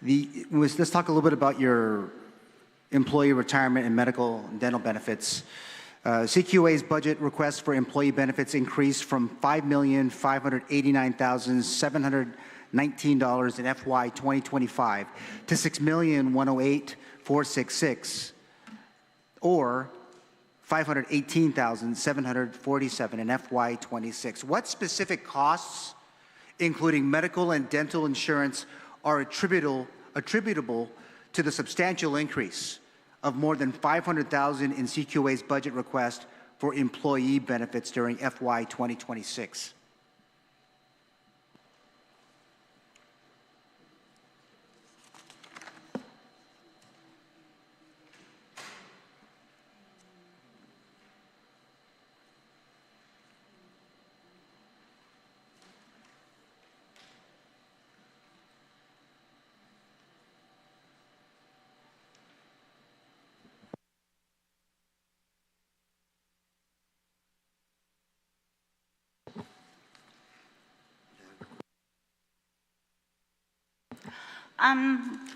[SPEAKER 8] let's talk a little bit about your employee retirement and medical and dental benefits. CQA's budget request for employee benefits increased from $5,589,719 in FY 2025 to $6,108,466, or $518,747 in FY26. What specific costs, including medical and dental insurance, are attributable to the substantial increase of more than $500,000 in CQA's budget request for employee benefits during FY 2026?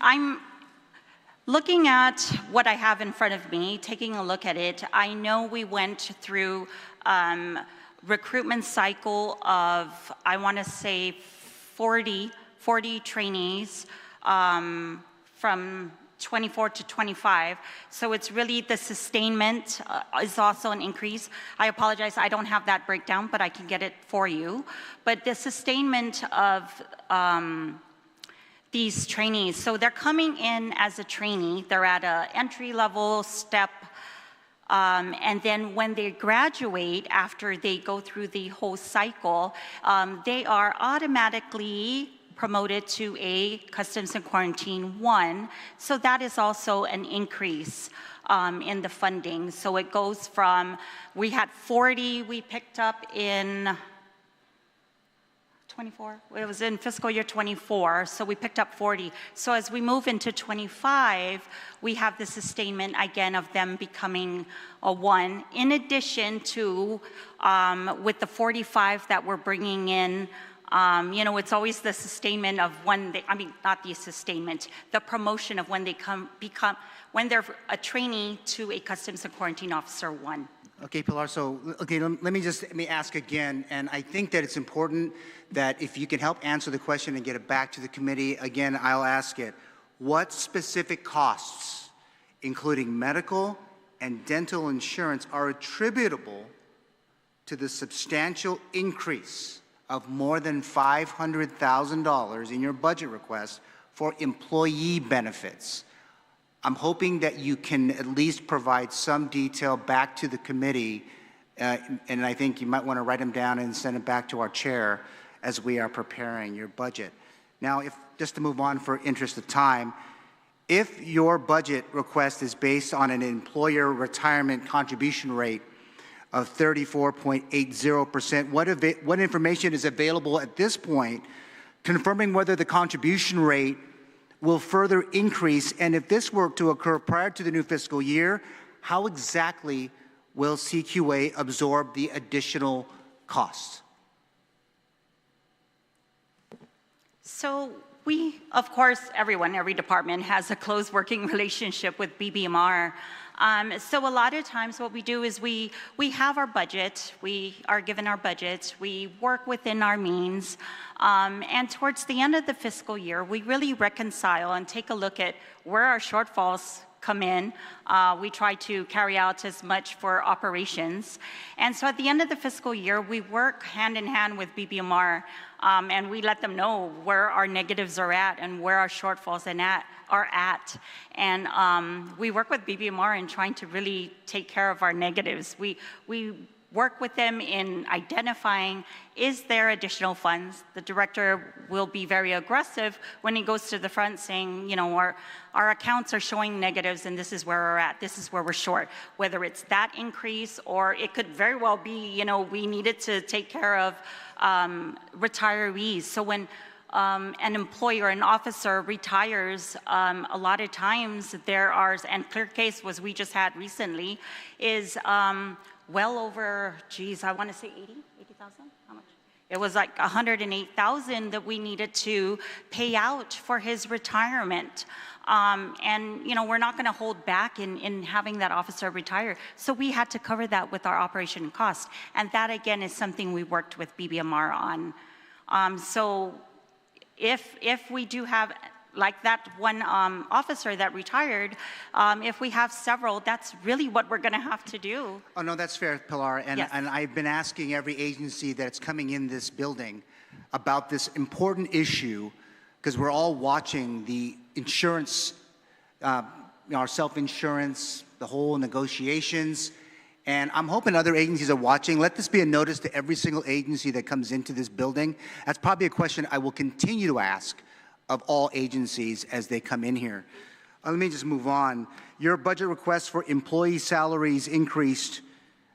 [SPEAKER 7] I'm looking at what I have in front of me, taking a look at it. I know we went through recruitment cycle of, I want to say, 40 trainees from 24 to 25. So it's really the sustainment is also an increase. I apologize, I don't have that breakdown, but I can get it for you. But the sustainment of these trainees, so they're coming in as a trainee, they're at an entry-level step, and then when they graduate, after they go through the whole cycle, they are automatically promoted to a Customs and Quarantine 1, so that is also an increase in the funding. So it goes from, we had 40 we picked up in 24? It was in fiscal year 24, so we picked up 40. So as we move into 25, we have the sustainment again of them becoming a 1. In addition to, with the 45 that we're bringing in, you know, it's always the sustainment of when they, I mean, not the sustainment, the promotion of when they when they're a trainee to a Customs and Quarantine Officer 1.
[SPEAKER 8] Okay, Pilar, so, okay, let me ask again, and I think that it's important that if you can help answer the question and get it back to the committee, again, I'll ask it. What specific costs, including medical and dental insurance, are attributable to the substantial increase of more than $500,000 in your budget request for employee benefits? I'm hoping that you can at least provide some detail back to the committee, and I think you might want to write them down and send it back to our chair as we are preparing your budget. Now, just to move on for interest of time, if your budget request is based on an employer retirement contribution rate of 34.80%, what information is available at this point confirming whether the contribution rate will further increase, and if this were to occur prior to the new fiscal year, how exactly will CQA absorb the additional costs?
[SPEAKER 7] So we, of course, every department has a close working relationship with BBMR. So a lot of times what we do is we have our budget, we are given our budget, we work within our means, and towards the end of the fiscal year, we really reconcile and take a look at where our shortfalls come in. We try to carry out as much for operations. And so at the end of the fiscal year, we work hand in hand with BBMR, and we let them know where our negatives are at and where our shortfalls are at. And we work with BBMR in trying to really take care of our negatives. We work with them in identifying, is there additional funds? The director will be very aggressive when he goes to the front saying, you know, our accounts are showing negatives and this is where we're at, this is where we're short. Whether it's that increase or it could very well be, you know, we needed to take care of retirees. So when an employee or an officer retires, a lot of times there are, and clear case was we just had recently, is well over, geez, I want to say 80,000? How much? It was like 108,000 that we needed to pay out for his retirement. And, you know, we're not going to hold back in having that officer retire. So we had to cover that with our operation cost. And that, again, is something we worked with BBMR on. So if we do have, like that one officer that retired, if we have several, that's really what we're going to have to do.
[SPEAKER 8] Oh, no, that's fair, Pilar. And,
[SPEAKER 7] Yes.
[SPEAKER 8] and I've been asking every agency that's coming in this building about this important issue, because we're all watching the insurance, our self-insurance, the whole negotiations. And I'm hoping other agencies are watching. Let this be a notice to every single agency that comes into this building. That's probably a question I will continue to ask of all agencies as they come in here. Let me just move on. Your budget request for employee salaries increased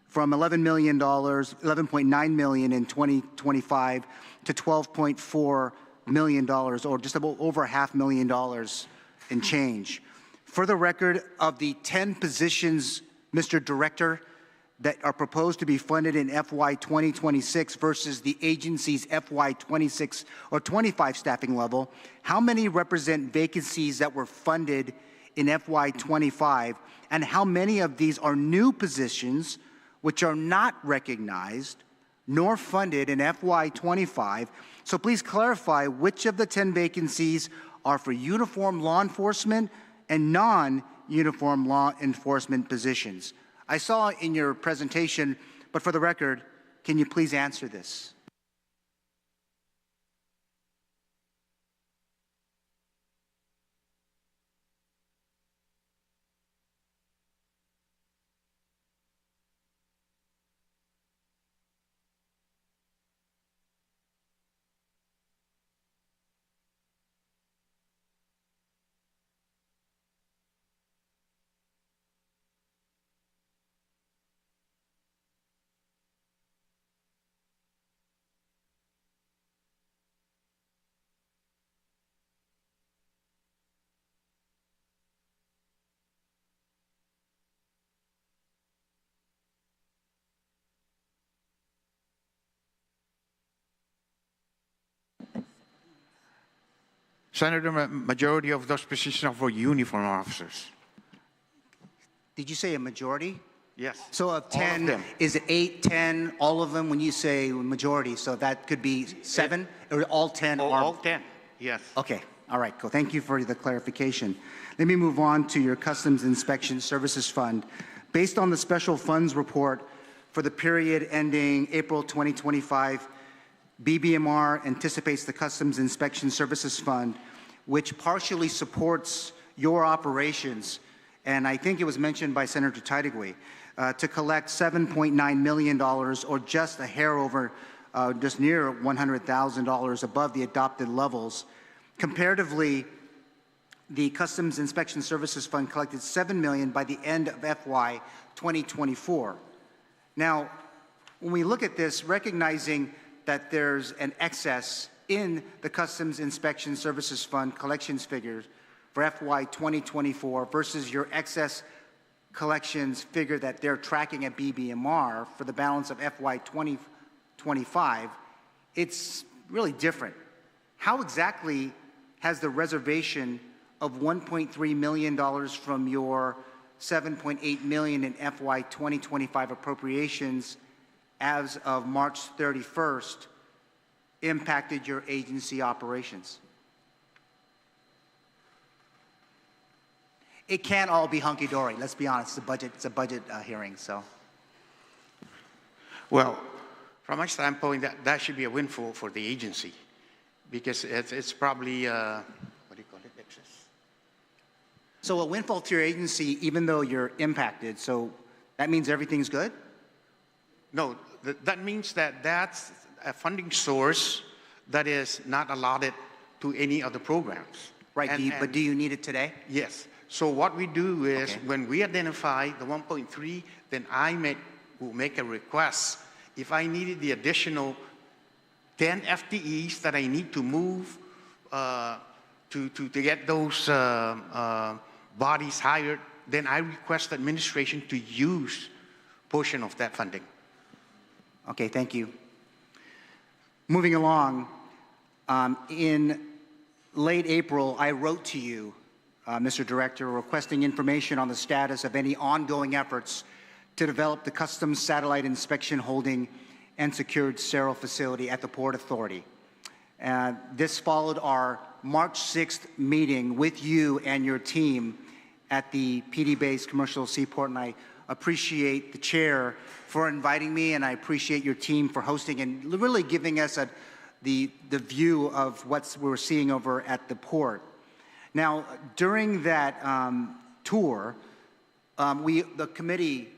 [SPEAKER 8] from $11 million, $11.9 million in 2025 to $12.4 million, or just about over $500,000 in change. For the record, of the 10 positions, Mr. Director, that are proposed to be funded in FY2026 versus the agency's FY26 or 25 staffing level, how many represent vacancies that were funded in FY25, and how many of these are new positions which are not recognized nor funded in FY25? So please clarify which of the 10 vacancies are for uniform law enforcement and non-uniform law enforcement positions. I saw in your presentation, but for the record, can you please answer this?
[SPEAKER 3] Senator, majority of those positions are for uniform officers.
[SPEAKER 8] Did you say a majority?
[SPEAKER 3] Yes.
[SPEAKER 8] So of 10,
[SPEAKER 3] them.
[SPEAKER 8] is it 8, 10, all of them when you say majority? So that could be 7, or all 10 are?
[SPEAKER 3] All 10, yes.
[SPEAKER 8] Okay, all right, cool. Thank you for the clarification. Let me move on to your Customs Inspection Services Fund. Based on the Special Funds Report for the period ending April 2025, BBMR anticipates the Customs Inspection Services Fund, which partially supports your operations, and I think it was mentioned by Senator Titagwe, to collect $7.9 million, or just a hair over, just near $100,000 above the adopted levels. Comparatively, the Customs Inspection Services Fund collected $7 million by the end of FY 2024. Now, when we look at this, recognizing that there's an excess in the Customs Inspection Services Fund collections figures for FY 2024 versus your excess collections figure that they're tracking at BBMR for the balance of FY 2025, it's really different. How exactly has the reservation of $1.3 million from your $7.8 million in FY 2025 appropriations as of March 31st impacted your agency operations? It can't all be hunky-dory. Let's be honest. It's a budget hearing, so.
[SPEAKER 3] Well, from my standpoint, that should be a windfall for the agency, because it's probably, what do you call it, excess.
[SPEAKER 8] So a windfall to your agency, even though you're impacted, so that means everything's good?
[SPEAKER 3] No, that means that that's a funding source that is not allotted to any other programs.
[SPEAKER 8] Right, but do you need it today?
[SPEAKER 3] Yes. So what we do is,
[SPEAKER 8] Okay.
[SPEAKER 3] when we identify the 1.3, then will make a request. If I needed the additional 10 FTEs that I need to move to get those bodies hired, then I request administration to use portion of that funding.
[SPEAKER 8] Okay, thank you. Moving along, in late April, I wrote to you, Mr. Director, requesting information on the status of any ongoing efforts to develop the Customs Satellite Inspection Holding and Secured Sterile Facility at the Port Authority. This followed our March 6th meeting with you and your team at the PD-based commercial seaport, and I appreciate the chair for inviting me, and I appreciate your team for hosting and really giving us the view of what we're seeing over at the port. Now, during that tour, the committee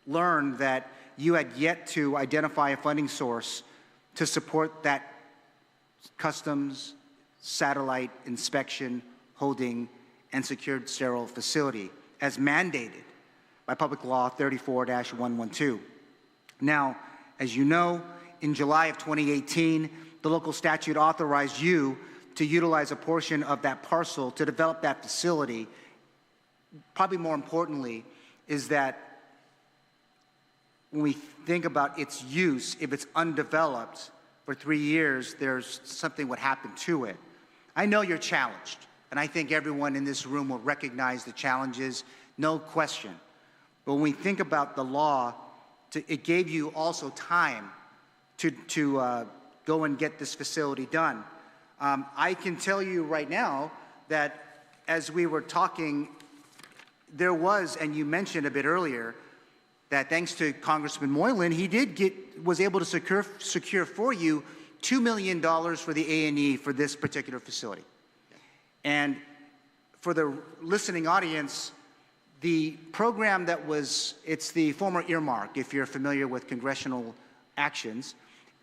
[SPEAKER 8] learned that you had yet to identify a funding source to support that Customs Satellite Inspection, Holding, and Secured Sterile Facility as mandated by Public Law 34-112. Now, as you know, in July of 2018, the local statute authorized you to utilize a portion of that parcel to develop that facility. Probably more importantly is that when we think about its use, if it's undeveloped for 3 years, there's something would happen to it. I know you're challenged, and I think everyone in this room will recognize the challenges, no question. But when we think about the law, it gave you also time to go and get this facility done. I can tell you right now that as we were talking, there was, and you mentioned a bit earlier, that thanks to Congressman Moylan, he was able to secure for you $2 million for the A&E for this particular facility. And for the listening audience, the program it's the former earmark, if you're familiar with congressional actions,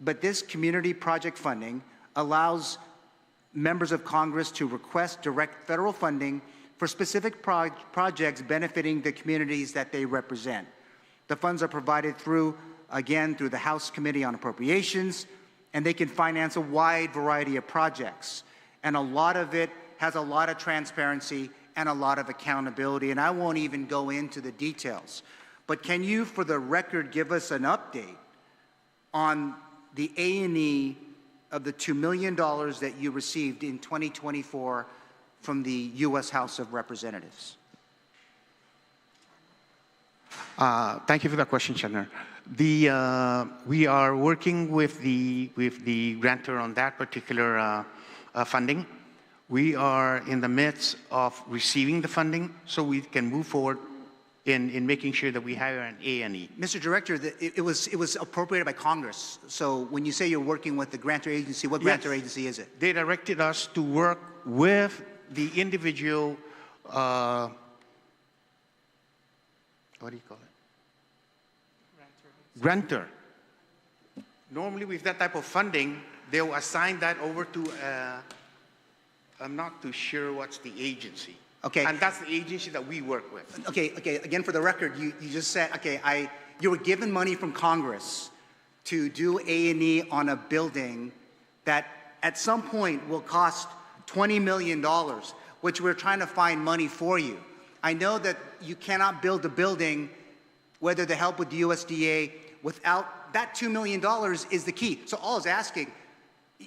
[SPEAKER 8] but this community project funding allows members of Congress to request direct federal funding for specific projects benefiting the communities that they represent. The funds are provided through the House Committee on Appropriations, and they can finance a wide variety of projects. And a lot of it has a lot of transparency and a lot of accountability, and I won't even go into the details. But can you, for the record, give us an update on the A&E of the $2 million that you received in 2024 from the U.S. House of Representatives?
[SPEAKER 3] Thank you for that question, Senator. We are working with the grantor on that particular funding. We are in the midst of receiving the funding so we can move forward in making sure that we hire an A&E.
[SPEAKER 8] Mr. Director, it was appropriated by Congress. So when you say you're working with the grantor agency, what grantor agency is it? They
[SPEAKER 3] directed us to work with the individual, what do you call it? Grantor. Normally with that type of funding, they'll assign that over to, I'm not too sure what's the agency.
[SPEAKER 8] Okay.
[SPEAKER 3] And that's the agency that we work with.
[SPEAKER 8] Okay, again, for the record, you just said, you were given money from Congress to do A&E on a building that at some point will cost $20 million, which we're trying to find money for you. I know that you cannot build a building, whether the help with the USDA, without that $2 million is the key. So all I was asking,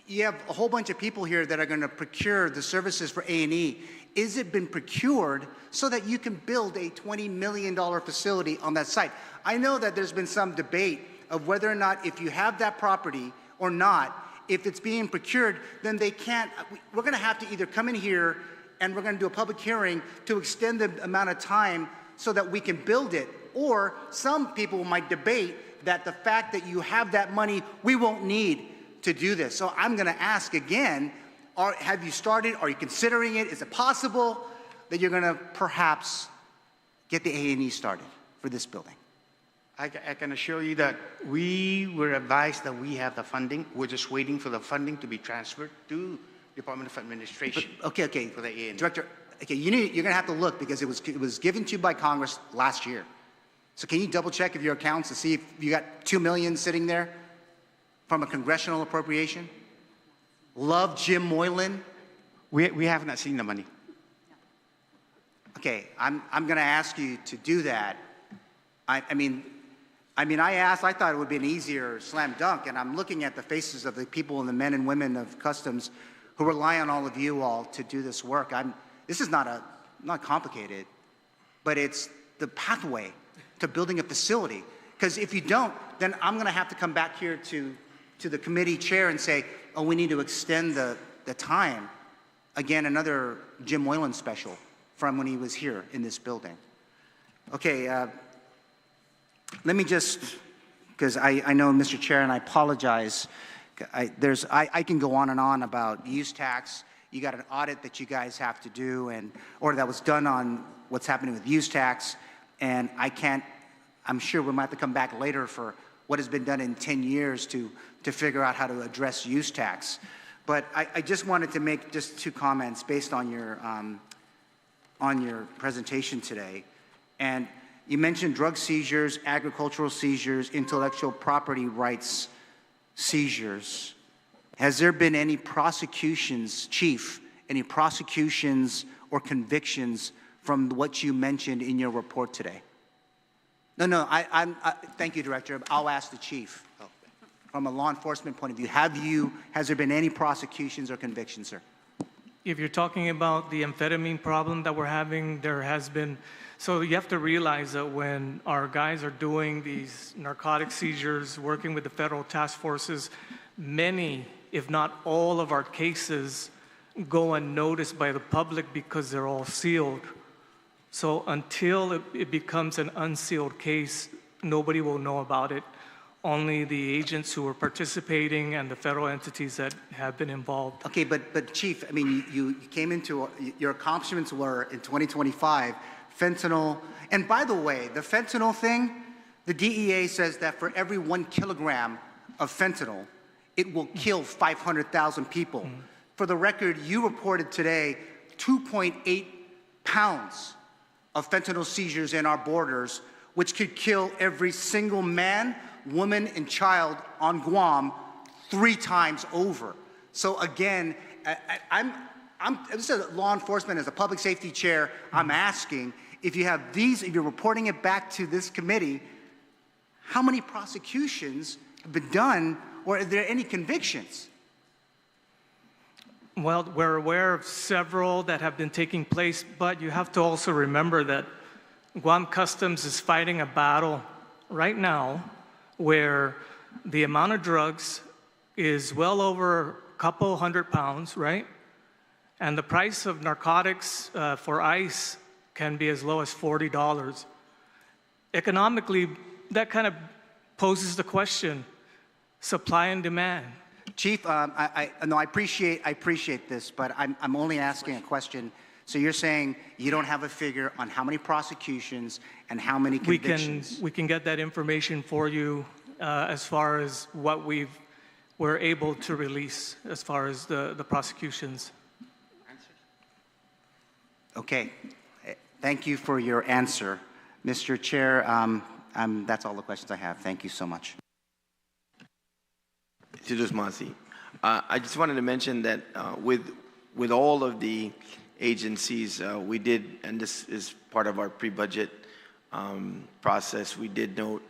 [SPEAKER 8] you have a whole bunch of people here that are going to procure the services for A&E. Is it been procured so that you can build a $20 million facility on that site? I know that there's been some debate of whether or not if you have that property or not, if it's being procured, then they can't, we're going to have to either come in here and we're going to do a public hearing to extend the amount of time so that we can build it. Or some people might debate that the fact that you have that money, we won't need to do this. So I'm going to ask again, have you started? Are you considering it? Is it possible that you're going to perhaps get the A&E started for this building?
[SPEAKER 3] I can assure you that we were advised that we have the funding. We're just waiting for the funding to be transferred to Department of Administration.
[SPEAKER 8] But, okay.
[SPEAKER 3] For the A&E. Director,
[SPEAKER 8] you're going to have to look because it was given to you by Congress last year. So can you double check if your accounts to see if you got $2 million sitting there from a congressional appropriation? Love Jim Moylan.
[SPEAKER 3] We have not seen the money.
[SPEAKER 8] Okay, I'm going to ask you to do that. I mean, I asked, I thought it would be an easier slam dunk, and I'm looking at the faces of the people and the men and women of Customs who rely on all of you all to do this work. This is not complicated, but it's the pathway to building a facility. Because if you don't, then I'm going to have to come back here to the committee chair and say, oh, we need to extend the time. Again, another Jim Moylan special from when he was here in this building. Okay, let me just, because I know, Mr. Chair, and I apologize, I can go on and on about use tax. You got an audit that you guys have to do, or that was done on what's happening with use tax, and I'm sure we might have to come back later for what has been done in 10 years to figure out how to address use tax. But I just wanted to make just 2 comments based on your presentation today. And you mentioned drug seizures, agricultural seizures, intellectual property rights seizures. Has there been any prosecutions, Chief, any prosecutions or convictions from what you mentioned in your report today? No, thank you, Director. I'll ask the Chief. From a law enforcement point of view, has there been any prosecutions or convictions, sir?
[SPEAKER 5] If you're talking about the amphetamine problem that we're having, there has been. So you have to realize that when our guys are doing these narcotic seizures, working with the federal task forces, many, if not all of our cases go unnoticed by the public because they're all sealed. So until it becomes an unsealed case, nobody will know about it. Only the agents who are participating and the federal entities that have been involved.
[SPEAKER 8] Okay, but Chief, I mean, you came into, your accomplishments were in 2025, fentanyl. And by the way, the fentanyl thing, the DEA says that for every 1 kilogram of fentanyl, it will kill 500,000 people. For the record, you reported today 2.8 pounds of fentanyl seizures in our borders, which could kill every single man, woman, and child on Guam 3 times over. So again, this is law enforcement, as a public safety chair, I'm asking, if you have these, if you're reporting it back to this committee, how many prosecutions have been done, or are there any convictions?
[SPEAKER 5] Well, we're aware of several that have been taking place, but you have to also remember that Guam Customs is fighting a battle right now where the amount of drugs is well over a couple hundred pounds, right? And the price of narcotics for ice can be as low as $40. Economically, that kind of poses the question, supply and demand.
[SPEAKER 8] Chief, I appreciate this, but I'm only asking a question. So you're saying you don't have a figure on how many prosecutions and how many convictions?
[SPEAKER 5] We can get that information for you as far as what we're able to release as far as the prosecutions.
[SPEAKER 8] Okay. Thank you for your answer. Mr. Chair, that's all the questions I have. Thank you so much.
[SPEAKER 1] I just wanted to mention that with all of the agencies, we did, and this is part of our pre-budget process, we did note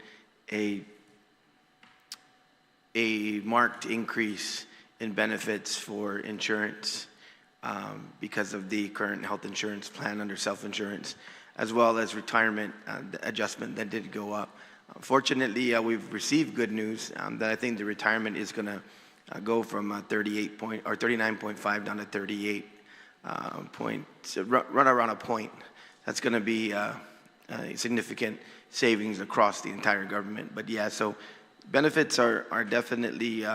[SPEAKER 1] a marked increase in benefits for insurance because of the current health insurance plan under self-insurance, as well as retirement adjustment that did go up. Fortunately, we've received good news that I think the retirement is going to go from 39.5 down to 38 run around a point. That's going to be a significant savings across the entire government. But yeah, so benefits are definitely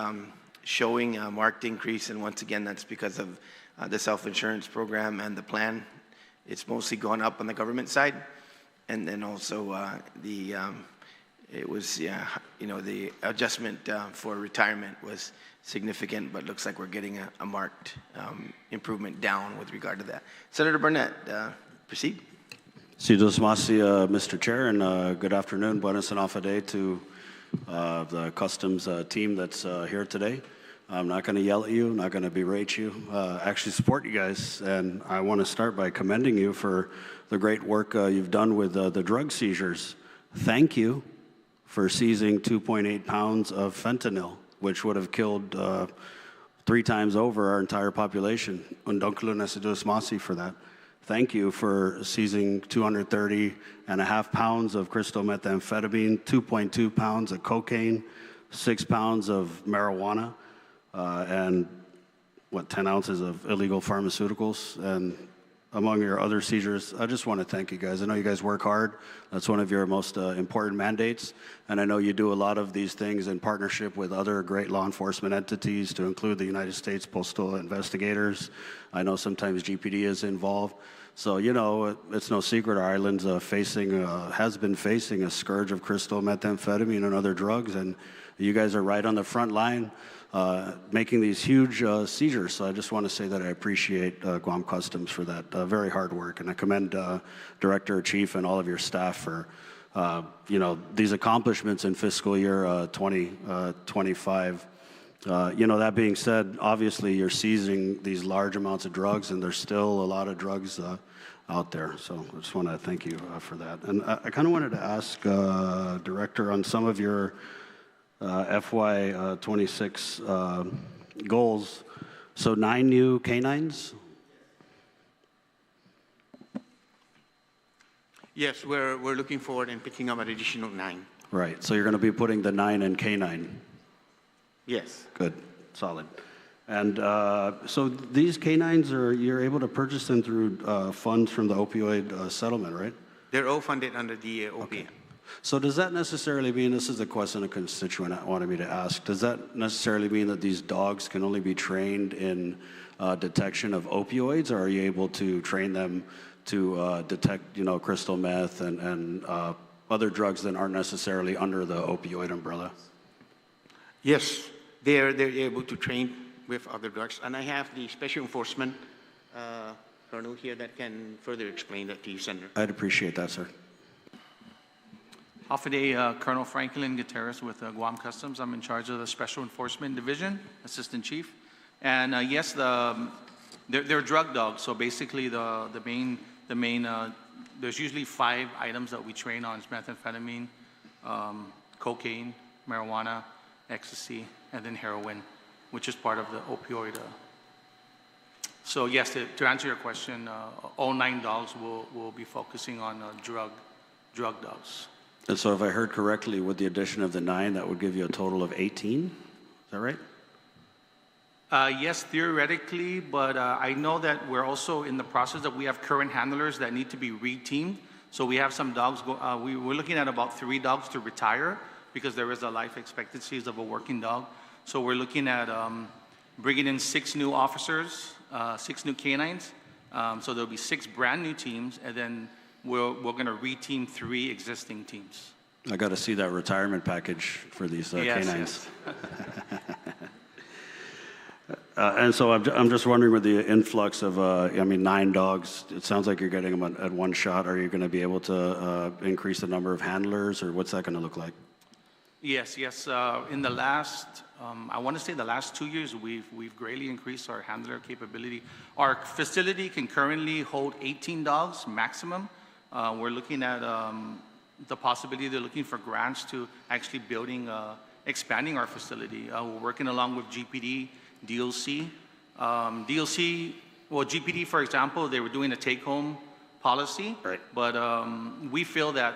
[SPEAKER 1] showing a marked increase, and once again, that's because of the self-insurance program and the plan. It's mostly gone up on the government side, and then also the adjustment for retirement was significant, but looks like we're getting a marked improvement down with regard to that. Senator Barnett, proceed.
[SPEAKER 9] Mr. Chair, and good afternoon. Buenos and Afade to the Customs team that's here today. I'm not going to yell at you, not going to berate you, actually support you guys. And I want to start by commending you for the great work you've done with the drug seizures. Thank you for seizing 2.8 pounds of fentanyl, which would have killed 3 times over our entire population. Undonkulu Nesiduas Masi for that. Thank you for seizing 230.5 pounds of crystal methamphetamine, 2.2 pounds of cocaine, 6 pounds of marijuana, and 10 ounces of illegal pharmaceuticals. And among your other seizures, I just want to thank you guys. I know you guys work hard. That's one of your most important mandates. And I know you do a lot of these things in partnership with other great law enforcement entities, to include the United States Postal Investigators. I know sometimes GPD is involved. So, you know, it's no secret our island's has been facing a scourge of crystal methamphetamine and other drugs. And you guys are right on the front line making these huge seizures. So I just want to say that I appreciate Guam Customs for that very hard work. And I commend Director, Chief, and all of your staff for, you know, these accomplishments in fiscal year 2025. You know, that being said, obviously you're seizing these large amounts of drugs, and there's still a lot of drugs out there. So I just want to thank you for that. And I kind of wanted to ask Director on some of your FY26 goals. So 9 new canines?
[SPEAKER 3] Yes, we're looking forward and picking up an additional 9.
[SPEAKER 9] Right, so you're going to be putting the 9 in K9?
[SPEAKER 3] Yes.
[SPEAKER 9] Good, solid. And so these canines, you're able to purchase them through funds from the opioid settlement, right?
[SPEAKER 3] They're all funded under the OPM.
[SPEAKER 9] Okay. So does that necessarily mean, this is a question a constituent wanted me to ask, does that necessarily mean that these dogs can only be trained in detection of opioids, or are you able to train them to detect, you know, crystal meth and other drugs that aren't necessarily under the opioid umbrella?
[SPEAKER 3] Yes, they're able to train with other drugs. And I have the Special Enforcement Colonel here that can further explain that to you, Senator.
[SPEAKER 9] I'd appreciate that, sir.
[SPEAKER 10] Day, Colonel Franklin Gutierrez with Guam Customs. I'm in charge of the Special Enforcement Division, Assistant Chief. And yes, they're drug dogs. So basically the main there's usually 5 items that we train on: is methamphetamine, cocaine, marijuana, ecstasy, and then heroin, which is part of the opioid. So yes, to answer your question, all 9 dogs will be focusing on drug dogs.
[SPEAKER 9] And so if I heard correctly, with the addition of the 9, that would give you a total of 18? Is that right?
[SPEAKER 10] Yes, theoretically, but I know that we're also in the process that we have current handlers that need to be reteamed. So we have some dogs, we're looking at about 3 dogs to retire, because there is a life expectancy of a working dog. So we're looking at bringing in 6 new officers, 6 new canines. So there'll be 6 brand new teams, and then we're going to reteam 3 existing teams.
[SPEAKER 9] I got to see that retirement package for these canines.
[SPEAKER 10] Yes.
[SPEAKER 9] And so I'm just wondering, with the influx of, 9 dogs, it sounds like you're getting them at one shot. Are you going to be able to increase the number of handlers, or what's that going to look like?
[SPEAKER 10] Yes. In the last, I want to say the last 2 years, we've greatly increased our handler capability. Our facility can currently hold 18 dogs maximum. We're looking at the possibility, they're looking for grants to actually expanding our facility. We're working along with GPD, DLC. GPD, for example, they were doing a take-home policy,
[SPEAKER 9] right.
[SPEAKER 10] But we feel that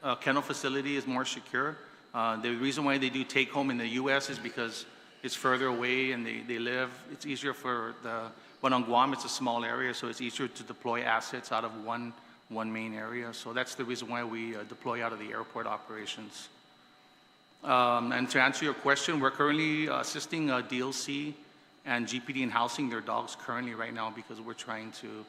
[SPEAKER 10] a kennel facility is more secure. The reason why they do take-home in the U.S. is because it's further away and they live. It's easier but on Guam, it's a small area, so it's easier to deploy assets out of one main area. So that's the reason why we deploy out of the airport operations. And to answer your question, we're currently assisting DLC and GPD in housing their dogs currently right now, because we're trying to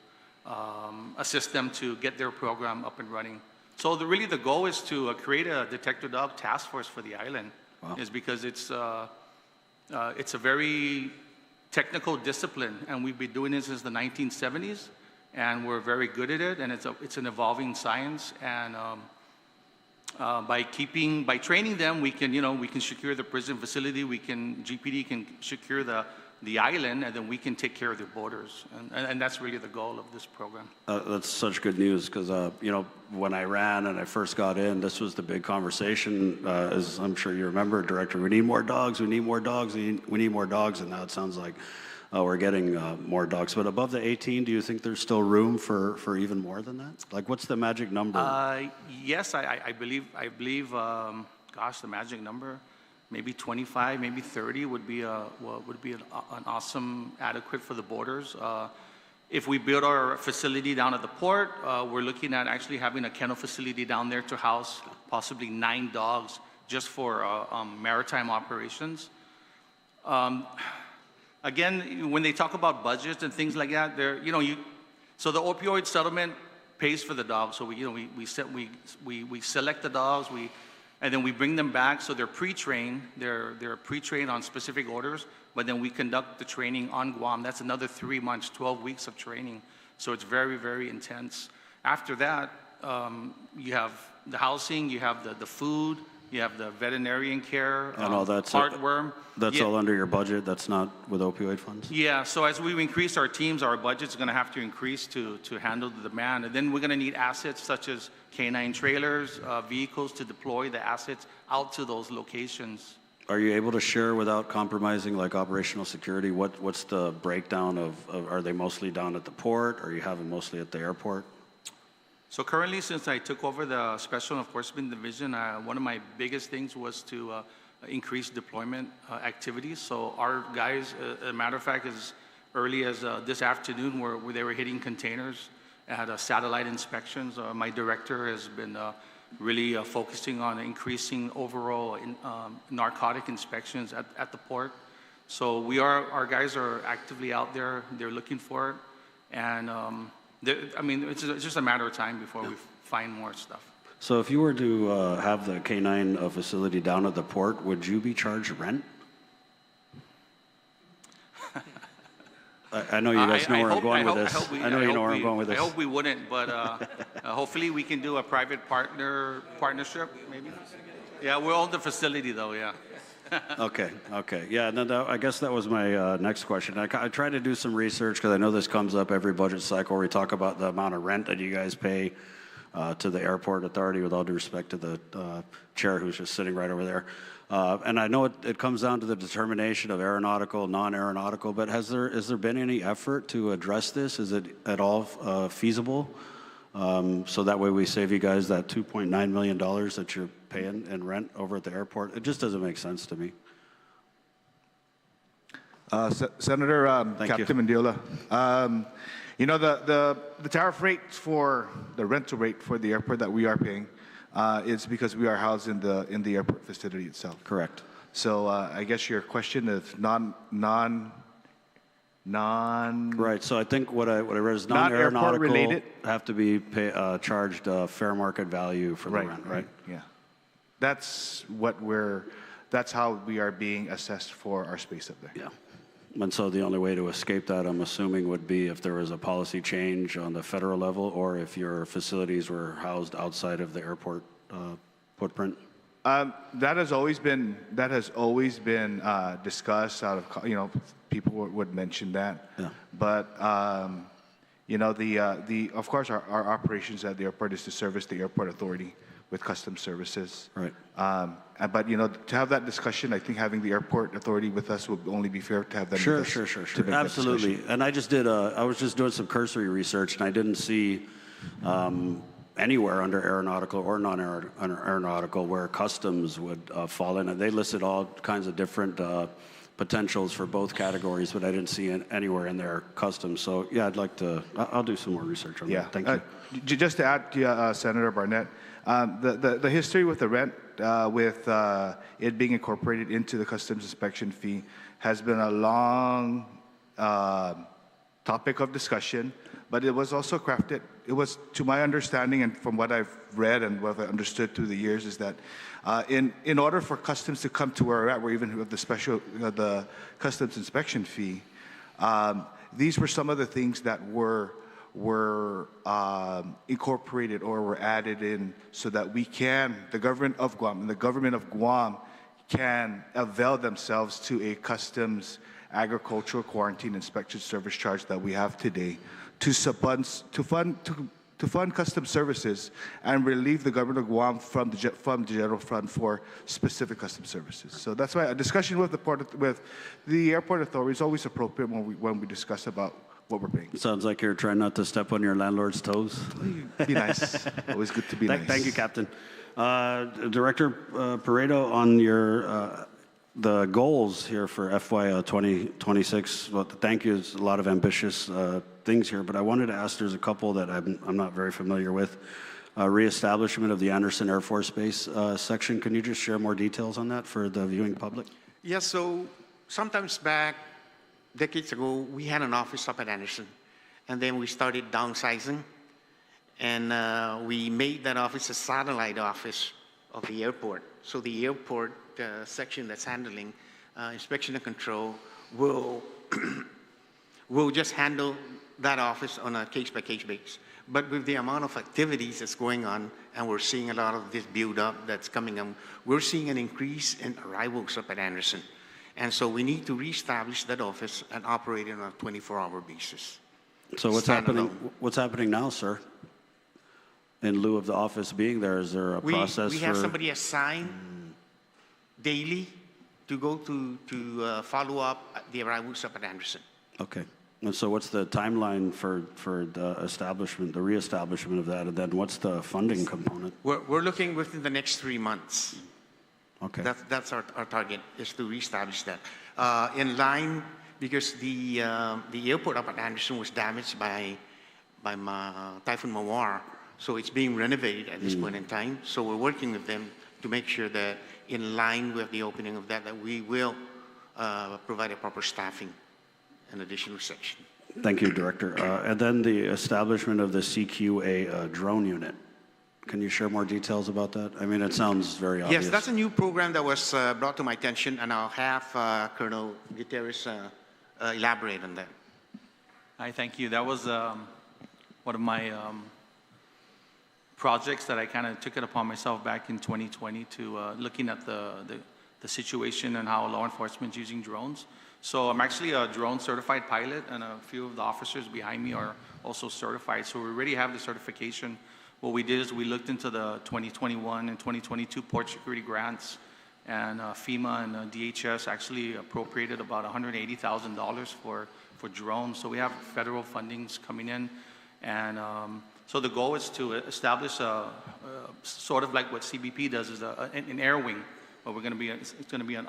[SPEAKER 10] assist them to get their program up and running. So really the goal is to create a detector dog task force for the island. Wow. Is because it's a very technical discipline, and we've been doing it since the 1970s, and we're very good at it, and it's an evolving science, and by training them, we can secure the prison facility, GPD can secure the island, and then we can take care of their borders. And that's really the goal of this program.
[SPEAKER 9] That's such good news because, when I ran and I first got in, this was the big conversation, as I'm sure you remember, Director, we need more dogs, we need more dogs, we need more dogs, and now it sounds like we're getting more dogs. But above the 18, do you think there's still room for even more than that? Like, what's the magic number?
[SPEAKER 10] Yes, I believe, gosh, the magic number, maybe 25, maybe 30 would be an awesome adequate for the borders. If we build our facility down at the port, we're looking at actually having a kennel facility down there to house possibly 9 dogs just for maritime operations. Again, when they talk about budgets and things like that, so the opioid settlement pays for the dogs. So we select the dogs, and then we bring them back. So they're pre-trained. They're pre-trained on specific orders, but then we conduct the training on Guam. That's another 3 months, 12 weeks of training. So it's very, very intense. After that, you have the housing, you have the food, you have the veterinarian care,
[SPEAKER 9] and all that's
[SPEAKER 10] heartworm.
[SPEAKER 9] That's all under your budget? That's not with opioid funds?
[SPEAKER 10] Yeah, so as we increase our teams, our budget's going to have to increase to handle the demand. And then we're going to need assets such as canine trailers, vehicles to deploy the assets out to those locations.
[SPEAKER 9] Are you able to share without compromising like operational security? What's the breakdown of are they mostly down at the port, or you have them mostly at the airport?
[SPEAKER 10] So currently, since I took over the Special Enforcement Division, one of my biggest things was to increase deployment activities. So our guys, as a matter of fact, as early as this afternoon, where they were hitting containers at satellite inspections. My director has been really focusing on increasing overall narcotic inspections at the port. So our guys are actively out there. They're looking for it, and it's just a matter of time before we find more stuff.
[SPEAKER 9] So if you were to have the canine facility down at the port, would you be charged rent? I know you guys know where I'm going with this. I know you know where I'm going with this.
[SPEAKER 10] I hope we wouldn't, but hopefully we can do a private partnership, maybe. Yeah, we'll own the facility though, yeah.
[SPEAKER 9] Okay. Yeah, I guess that was my next question. I tried to do some research because I know this comes up every budget cycle where we talk about the amount of rent that you guys pay to the airport authority, with all due respect to the chair who's just sitting right over there. And I know it comes down to the determination of aeronautical, non-aeronautical, but has there been any effort to address this? Is it at all feasible? So that way we save you guys that $2.9 million that you're paying in rent over at the airport. It just doesn't make sense to me.
[SPEAKER 11] Senator Captain Mendiola, the tariff rate for the rental rate for the airport that we are paying is because we are housed in the airport facility itself.
[SPEAKER 9] Correct.
[SPEAKER 11] So I guess your question is
[SPEAKER 9] Right. So I think what I read is non-aeronautical related have to be charged fair market value for the rent. Right.
[SPEAKER 11] Yeah. That's how we are being assessed for our space up there.
[SPEAKER 9] Yeah. And so the only way to escape that, I'm assuming, would be if there was a policy change on the federal level, or if your facilities were housed outside of the airport footprint.
[SPEAKER 11] That has always been discussed. People would mention that.
[SPEAKER 9] Yeah.
[SPEAKER 11] But of course our operations at the airport is to service the airport authority with customs services.
[SPEAKER 9] Right.
[SPEAKER 11] But to have that discussion, I think having the airport authority with us would only be fair to have them.
[SPEAKER 9] Sure. Absolutely. And I was just doing some cursory research, and I didn't see anywhere under aeronautical or non-aeronautical where customs would fall in. And they listed all kinds of different potentials for both categories, but I didn't see anywhere in there customs. So yeah, I'll do some more research on that. Thank you.
[SPEAKER 11] Just to add to Senator Barnett, the history with the rent, with it being incorporated into the customs inspection fee, has been a long topic of discussion, but it was also crafted. It was, to my understanding and from what I've read and what I've understood through the years, is that in order for customs to come to where we're at, where even with the customs inspection fee, these were some of the things that were were incorporated or were added in so that we can, the government of Guam and the government of Guam can avail themselves to a customs agricultural quarantine inspection service charge that we have today to fund customs services and relieve the government of Guam from the general fund for specific customs services. So that's why a discussion with the airport authority is always appropriate when we discuss about what we're paying.
[SPEAKER 9] Sounds like you're trying not to step on your landlord's toes.
[SPEAKER 11] Be nice. Always good to be nice.
[SPEAKER 9] Thank you, Captain. Director Pareto, on your the goals here for FY2026, well, thank you. There's a lot of ambitious things here, but I wanted to ask, there's a couple that I'm not very familiar with. Reestablishment of the Anderson Air Force Base section. Can you just share more details on that for the viewing public?
[SPEAKER 3] Yes, so sometimes back, decades ago, we had an office up at Anderson, and then we started downsizing, and we made that office a satellite office of the airport. So the airport section that's handling inspection and control will just handle that office on a case-by-case basis. But with the amount of activities that's going on, and we're seeing a lot of this build-up that's coming on, we're seeing an increase in arrivals up at Anderson. And so we need to reestablish that office and operate it on a 24-hour basis.
[SPEAKER 9] So what's happening? What's happening now, sir? In lieu of the office being there, is there a process?
[SPEAKER 3] We have somebody assigned daily to go to follow up the arrivals up at Anderson.
[SPEAKER 9] Okay. And so what's the timeline for the establishment, the reestablishment of that, and then what's the funding component?
[SPEAKER 3] We're looking within the next 3 months.
[SPEAKER 9] Okay.
[SPEAKER 3] That's our target, is to reestablish that. In line, because the airport up at Anderson was damaged by Typhoon Mawar, so it's being renovated at this point in time. So we're working with them to make sure that in line with the opening of that we will provide a proper staffing and additional section.
[SPEAKER 9] Thank you, Director. And then the establishment of the CQA drone unit. Can you share more details about that? I mean, it sounds very obvious.
[SPEAKER 3] Yes, that's a new program that was brought to my attention, and I'll have Colonel Gutierrez elaborate on that.
[SPEAKER 10] Hi, thank you. That was one of my projects that I kind of took it upon myself back in 2020 to looking at the situation and how law enforcement is using drones. So I'm actually a drone certified pilot, and a few of the officers behind me are also certified. So we already have the certification. What we did is we looked into the 2021 and 2022 port security grants, and FEMA and DHS actually appropriated about $180,000 for drones. So we have federal fundings coming in, and so the goal is to establish sort of like what CBP does, is an air wing, but it's going to be an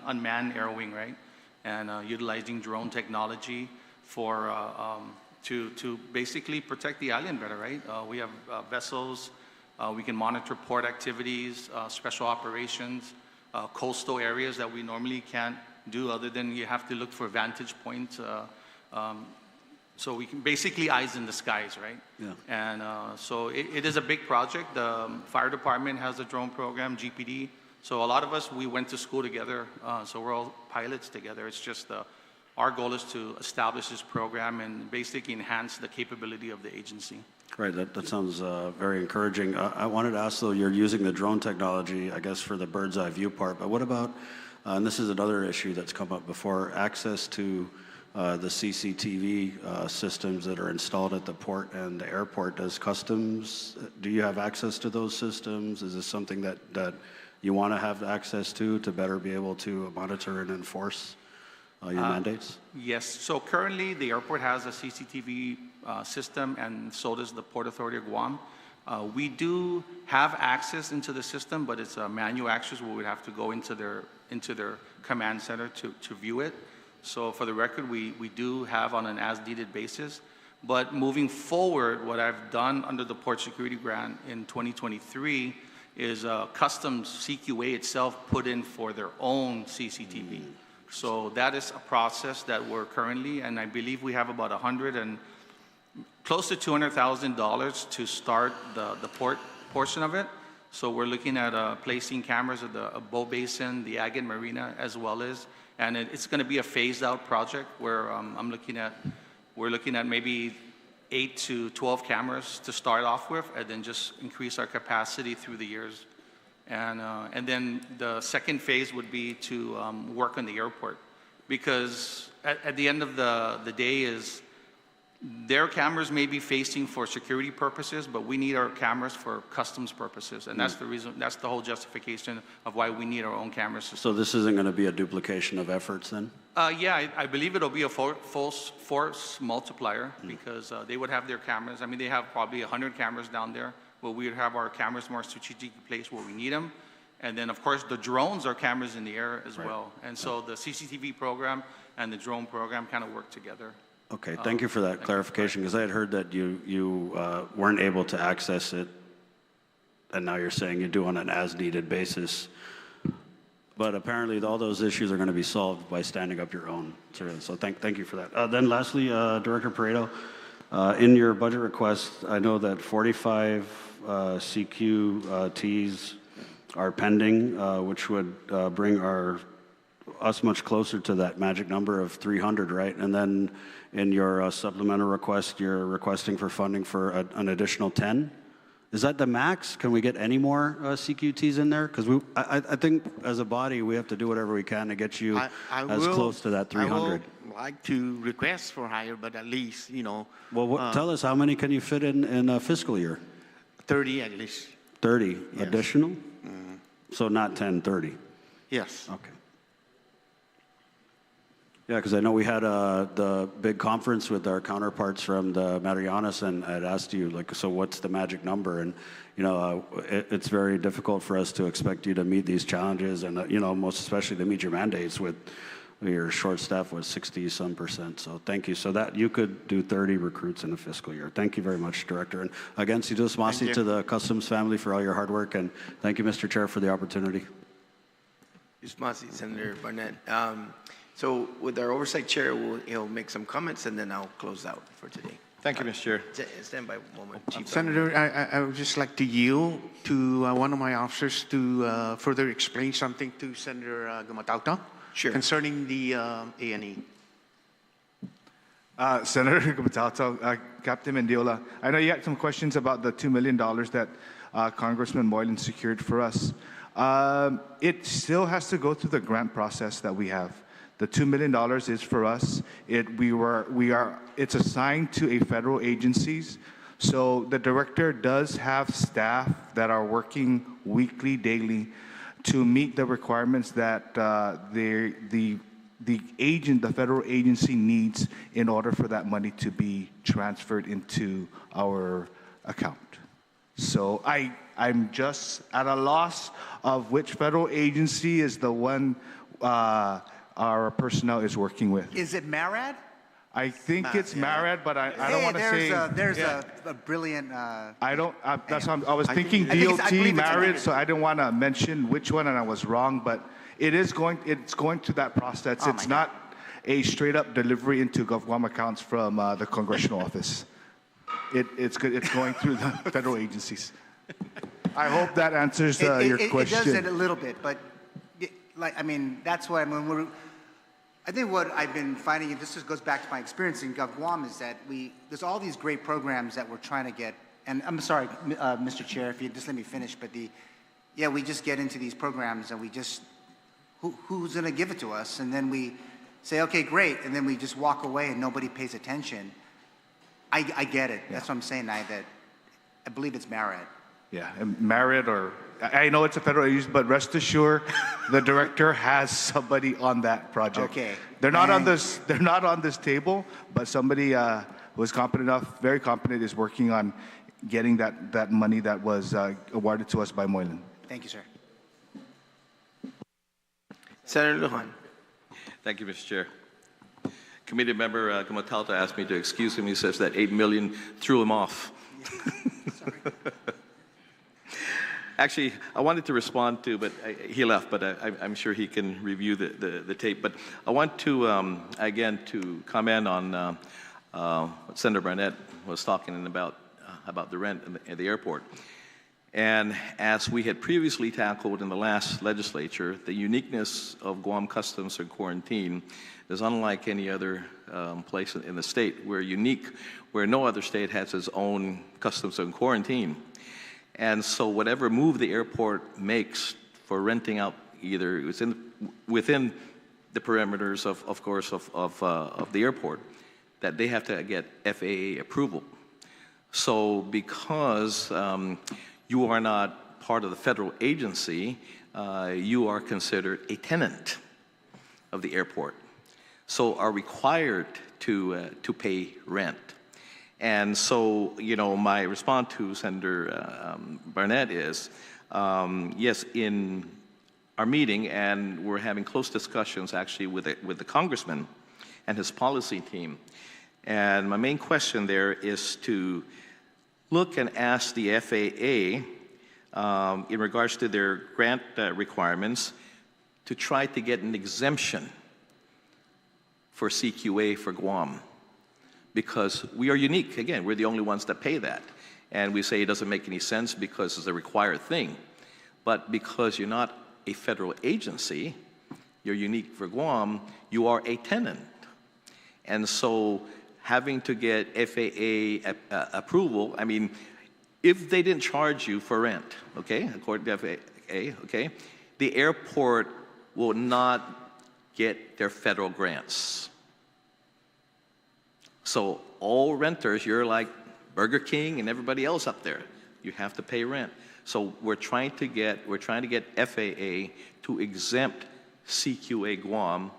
[SPEAKER 10] unmanned air wing, right? And utilizing drone technology for to basically protect the island better, right? We have vessels, we can monitor port activities, special operations, coastal areas that we normally can't do, other than you have to look for vantage points. So we can basically eyes in the skies, right?
[SPEAKER 9] Yeah.
[SPEAKER 10] And so it is a big project. The fire department has a drone program, GPD. So a lot of us, we went to school together, so we're all pilots together. It's just our goal is to establish this program and basically enhance the capability of the agency.
[SPEAKER 9] Right, that sounds very encouraging. I wanted to ask, though, you're using the drone technology, I guess, for the bird's eye view part, but what about, and this is another issue that's come up before, access to the CCTV systems that are installed at the port and the airport? Does Customs, do you have access to those systems? Is this something that you want to have access to better be able to monitor and enforce your mandates?
[SPEAKER 10] Yes, so currently the airport has a CCTV system, and so does the Port Authority of Guam. We do have access into the system, but it's a manual access where we'd have to go into their command center to view it. So for the record, we do have on an as-needed basis. But moving forward, what I've done under the Port Security Grant in 2023 is Customs CQA itself put in for their own CCTV. So that is a process that we're currently, and I believe we have about close to $200,000 to start the port portion of it. So we're looking at placing cameras at the boat basin, the Agate Marina, as well as, and it's going to be a phased out project where we're looking at maybe 8 to 12 cameras to start off with, and then just increase our capacity through the years. And then the second phase would be to work on the airport, because at the end of the day is their cameras may be facing for security purposes, but we need our cameras for customs purposes, and that's the reason. That's the whole justification of why we need our own camera system.
[SPEAKER 9] So this isn't going to be a duplication of efforts then?
[SPEAKER 10] Yeah, I believe it'll be a force multiplier, because they would have their cameras. I mean, they have probably 100 cameras down there, but we would have our cameras more strategically placed where we need them. And then, of course, the drones are cameras in the air as well. And so the CCTV program and the drone program kind of work together.
[SPEAKER 9] Okay, thank you for that clarification, because I had heard that you weren't able to access it, and now you're saying you do on an as-needed basis. But apparently, all those issues are going to be solved by standing up your own surveillance. So thank you for that. Then lastly, Director Pareto, in your budget request, I know that 45 CQTs are pending, which would bring us much closer to that magic number of 300, right? And then in your supplemental request, you're requesting for funding for an additional 10. Is that the max? Can we get any more CQTs in there? Because I think as a body, we have to do whatever we can to get you as close to that 300.
[SPEAKER 3] I would like to request for higher, but at least, you know.
[SPEAKER 9] Well, tell us, how many can you fit in a fiscal year?
[SPEAKER 3] 30 at least.
[SPEAKER 9] 30 additional? So not 10, 30?
[SPEAKER 3] Yes.
[SPEAKER 9] Okay. Yeah, because I know we had the big conference with our counterparts from the Magaʹhågan, and I'd asked you, like, so what's the magic number? And, you know, it's very difficult for us to expect you to meet these challenges, and, you know, most especially to meet your mandates with your short staff was 60-some%. So thank you. So that you could do 30 recruits in a fiscal year. Thank you very much, Director. And again, Sidus Masi to the Customs family for all your hard work, and thank you, Mr. Chair, for the opportunity.
[SPEAKER 1] Masi, Senator Barnett. So with our oversight chair, he'll make some comments, and then I'll close out for today.
[SPEAKER 4] Thank you, Mr. Chair.
[SPEAKER 1] Stand by one moment. Chief
[SPEAKER 3] Senator, I would just like to yield to one of my officers to further explain something to Senator Gumatauta concerning the A&E.
[SPEAKER 11] Senator Gumatauta, Captain Mendiola, I know you had some questions about the $2 million that Congressman Moylan secured for us. It still has to go through the grant process that we have. The $2 million is for us. It's assigned to a federal agencies. So the director does have staff that are working weekly, daily, to meet the requirements that the federal agency needs in order for that money to be transferred into our account. So I'm just at a loss of which federal agency is the one our personnel is working with.
[SPEAKER 8] Is it MARAD?
[SPEAKER 11] I think it's MARAD, but I don't want to say.
[SPEAKER 8] There's a brilliant.
[SPEAKER 11] I don't. That's what I was thinking. DOT, MARAD. So I didn't want to mention which one, and I was wrong. But it is going. It's going through that process. It's not a straight up delivery into GovGuam accounts from the congressional office. It's good. It's going through the federal agencies. I hope that answers your question.
[SPEAKER 8] It does it a little bit, but I mean, that's why I think what I've been finding, and this just goes back to my experience in GovGuam, is that there's all these great programs that we're trying to get. And I'm sorry, Mr. Chair, if you just let me finish, but we just get into these programs and we just, who's going to give it to us? And then we say, okay, great. And then we just walk away and nobody pays attention. I get it. That's what I'm saying, that I believe it's MARAD.
[SPEAKER 11] Yeah, MARAD, or I know it's a federal agency, but rest assured, the director has somebody on that project.
[SPEAKER 8] Okay.
[SPEAKER 11] They're not on this. They're not on this table, but somebody who is competent enough, very competent, is working on getting that money that was awarded to us by Moylan.
[SPEAKER 8] Thank you, sir.
[SPEAKER 1] Senator Guåhan.
[SPEAKER 4] Thank you, Mr. Chair. Committee member Gumatauta asked me to excuse him. He says that $8 million threw him off. Actually, I wanted to respond to, but he left, but I'm sure he can review the tape. But I want to, again, to comment on what Senator Barnett was talking about the rent at the airport. And as we had previously tackled in the last legislature, the uniqueness of Guam Customs and Quarantine is unlike any other place in the state. We're unique, where no other state has its own Customs and Quarantine. And so whatever move the airport makes for renting out, either within the perimeters, of course, of the airport, that they have to get FAA approval. So because you are not part of the federal agency, you are considered a tenant of the airport, so are required to pay rent. And so, you know, my response to Senator Barnett is, yes, in our meeting, and we're having close discussions actually with the congressman and his policy team. And my main question there is to look and ask the FAA in regards to their grant requirements to try to get an exemption for CQA for Guam, because we are unique. Again, we're the only ones that pay that. And we say it doesn't make any sense because it's a required thing. But because you're not a federal agency, you're unique for Guam, you are a tenant. And so having to get FAA approval, I mean, if they didn't charge you for rent, okay, according to FAA, okay, the airport will not get their federal grants. So all renters, you're like Burger King and everybody else up there. You have to pay rent. So we're trying to get FAA to exempt CQA Guam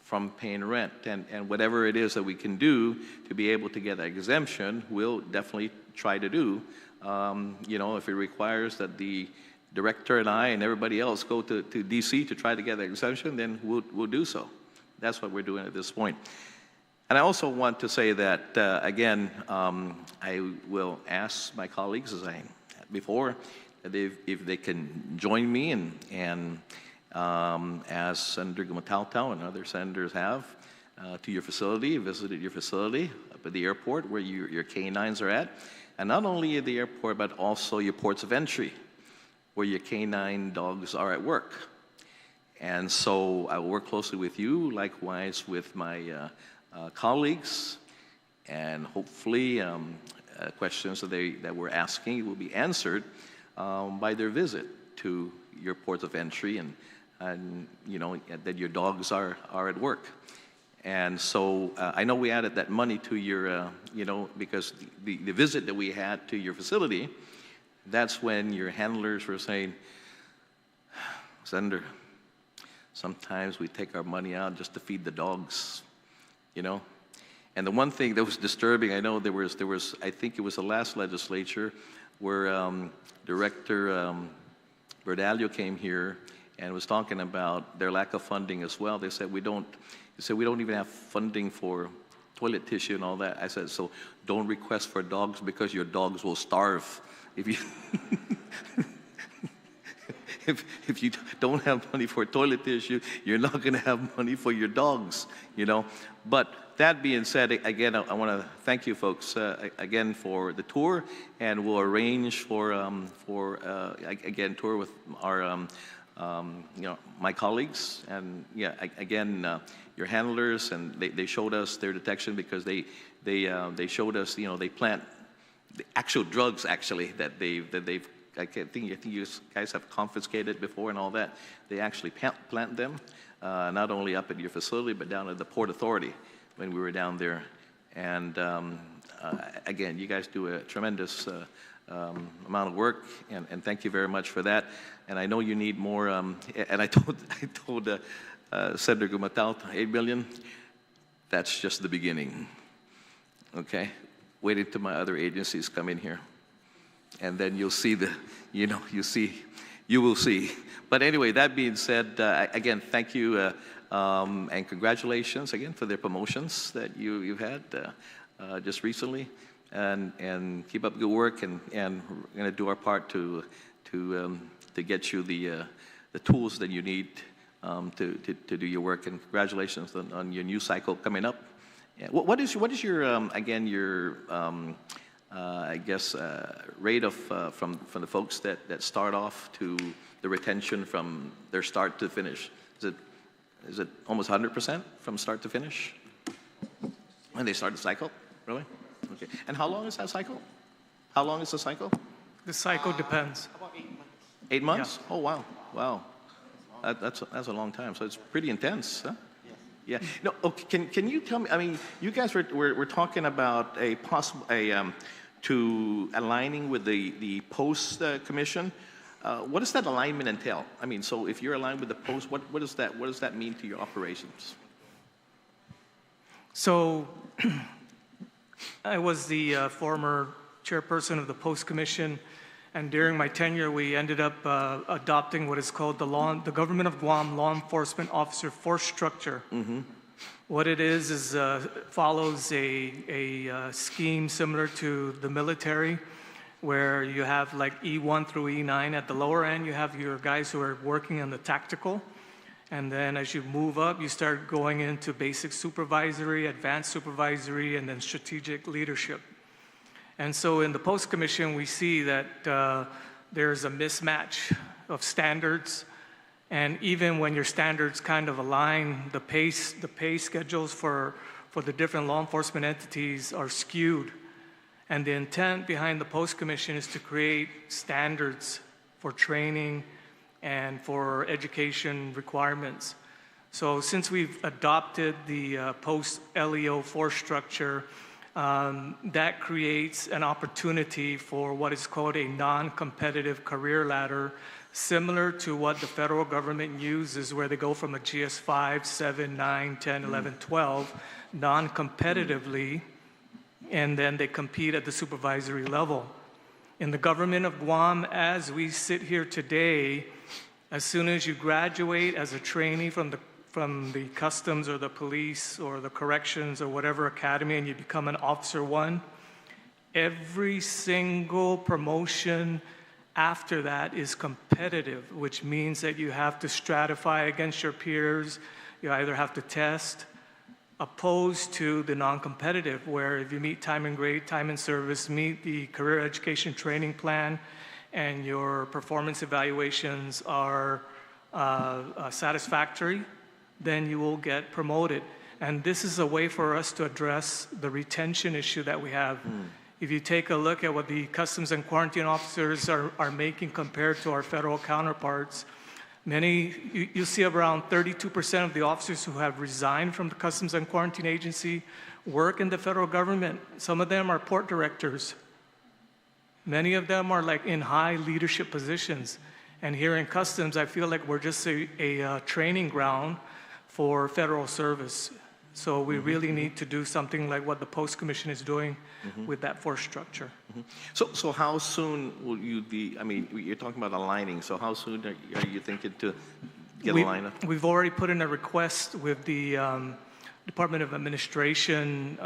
[SPEAKER 4] from paying rent, and whatever it is that we can do to be able to get that exemption, we'll definitely try to do. You know, if it requires that the director and I and everybody else go to DC to try to get that exemption, then we'll do so. That's what we're doing at this point. And I also want to say that, again, I will ask my colleagues, as I had before, that if they can join me and as Senator Gumatao and other senators have, to your facility, visited your facility up at the airport where your K-9s are at. And not only at the airport, but also your ports of entry, where your K-9 dogs are at work. And so I will work closely with you, likewise with my colleagues, and hopefully questions that we're asking will be answered by their visit to your ports of entry, and you know, that your dogs are at work. And so I know we added that money to your, you know, because the visit that we had to your facility, that's when your handlers were saying, Senator, sometimes we take our money out just to feed the dogs, you know. And the one thing that was disturbing, I know there was, I think it was the last legislature where Director Berdalio came here and was talking about their lack of funding as well. They said we don't even have funding for toilet tissue and all that. I said, so don't request for dogs because your dogs will starve if you if you don't have money for toilet tissue, you're not going to have money for your dogs, you know. But that being said, again, I want to thank you folks again for the tour, and we'll arrange for again tour with our you know, my colleagues, and yeah, again your handlers, and they showed us their detection, because they showed us, you know, they plant the actual drugs actually that they've I think you guys have confiscated before and all that. They actually plant them, not only up at your facility, but down at the Port Authority when we were down there. And again, you guys do a tremendous amount of work, and thank you very much for that. And I know you need more, and I told Senator Gumatao, $8 million, that's just the beginning, okay? Wait until my other agencies come in here. And then you'll see you will see. But anyway, that being said, again, thank you and congratulations again for their promotions that you've had just recently, and keep up good work, and we're going to do our part to get you the tools that you need to do your work, and congratulations on your new cycle coming up. Yeah. What is your again your I guess, rate of from the folks that start off to the retention from their start to finish? Is it almost 100% from start to finish when they start the cycle? Really? Okay. And how long is that cycle? How long is the cycle?
[SPEAKER 5] The cycle depends.
[SPEAKER 8] About 8 months.
[SPEAKER 4] 8 months?
[SPEAKER 5] Yeah.
[SPEAKER 4] Oh, wow. Wow. That's a long time. So it's pretty intense, huh? Yeah. No. Okay, can you tell me? I mean, you guys were talking about a possible to aligning with the post commission. What does that alignment entail? I mean, so if you're aligned with the post, what does that mean to your operations?
[SPEAKER 5] So I was the former chairperson of the Post Commission, and during my tenure, we ended up adopting what is called the Government of Guam Law Enforcement Officer Force Structure. Mm-hmm. What it is follows a scheme similar to the military, where you have like E1 through E9. At the lower end, you have your guys who are working on the tactical. And then as you move up, you start going into basic supervisory, advanced supervisory, and then strategic leadership. And so in the Post Commission, we see that there's a mismatch of standards. And even when your standards kind of align, the pay schedules for the different law enforcement entities are skewed. And the intent behind the Post Commission is to create standards for training and for education requirements. So since we've adopted the post-LEO force structure, that creates an opportunity for what is called a non-competitive career ladder, similar to what the federal government uses, where they go from a GS 5, 7, 9, 10, 11, 12, non-competitively, and then they compete at the supervisory level. In the government of Guam, as we sit here today, as soon as you graduate as a trainee from the customs or the police or the corrections or whatever academy and you become an officer one, every single promotion after that is competitive, which means that you have to stratify against your peers. You either have to test, opposed to the non-competitive, where if you meet time and grade, time and service, meet the career education training plan, and your performance evaluations are satisfactory, then you will get promoted. And this is a way for us to address the retention issue that we have. If you take a look at what the Customs and Quarantine officers are making compared to our federal counterparts, you see around 32% of the officers who have resigned from the Customs and Quarantine Agency work in the federal government. Some of them are port directors. Many of them are like in high leadership positions. And here in Customs, I feel like we're just a training ground for federal service. So we really need to do something like what the Post Commission is doing with that force structure.
[SPEAKER 4] So how soon will you be, I mean, you're talking about aligning, so how soon are you thinking to get aligned up?
[SPEAKER 5] We've already put in a request with the Department of Administration.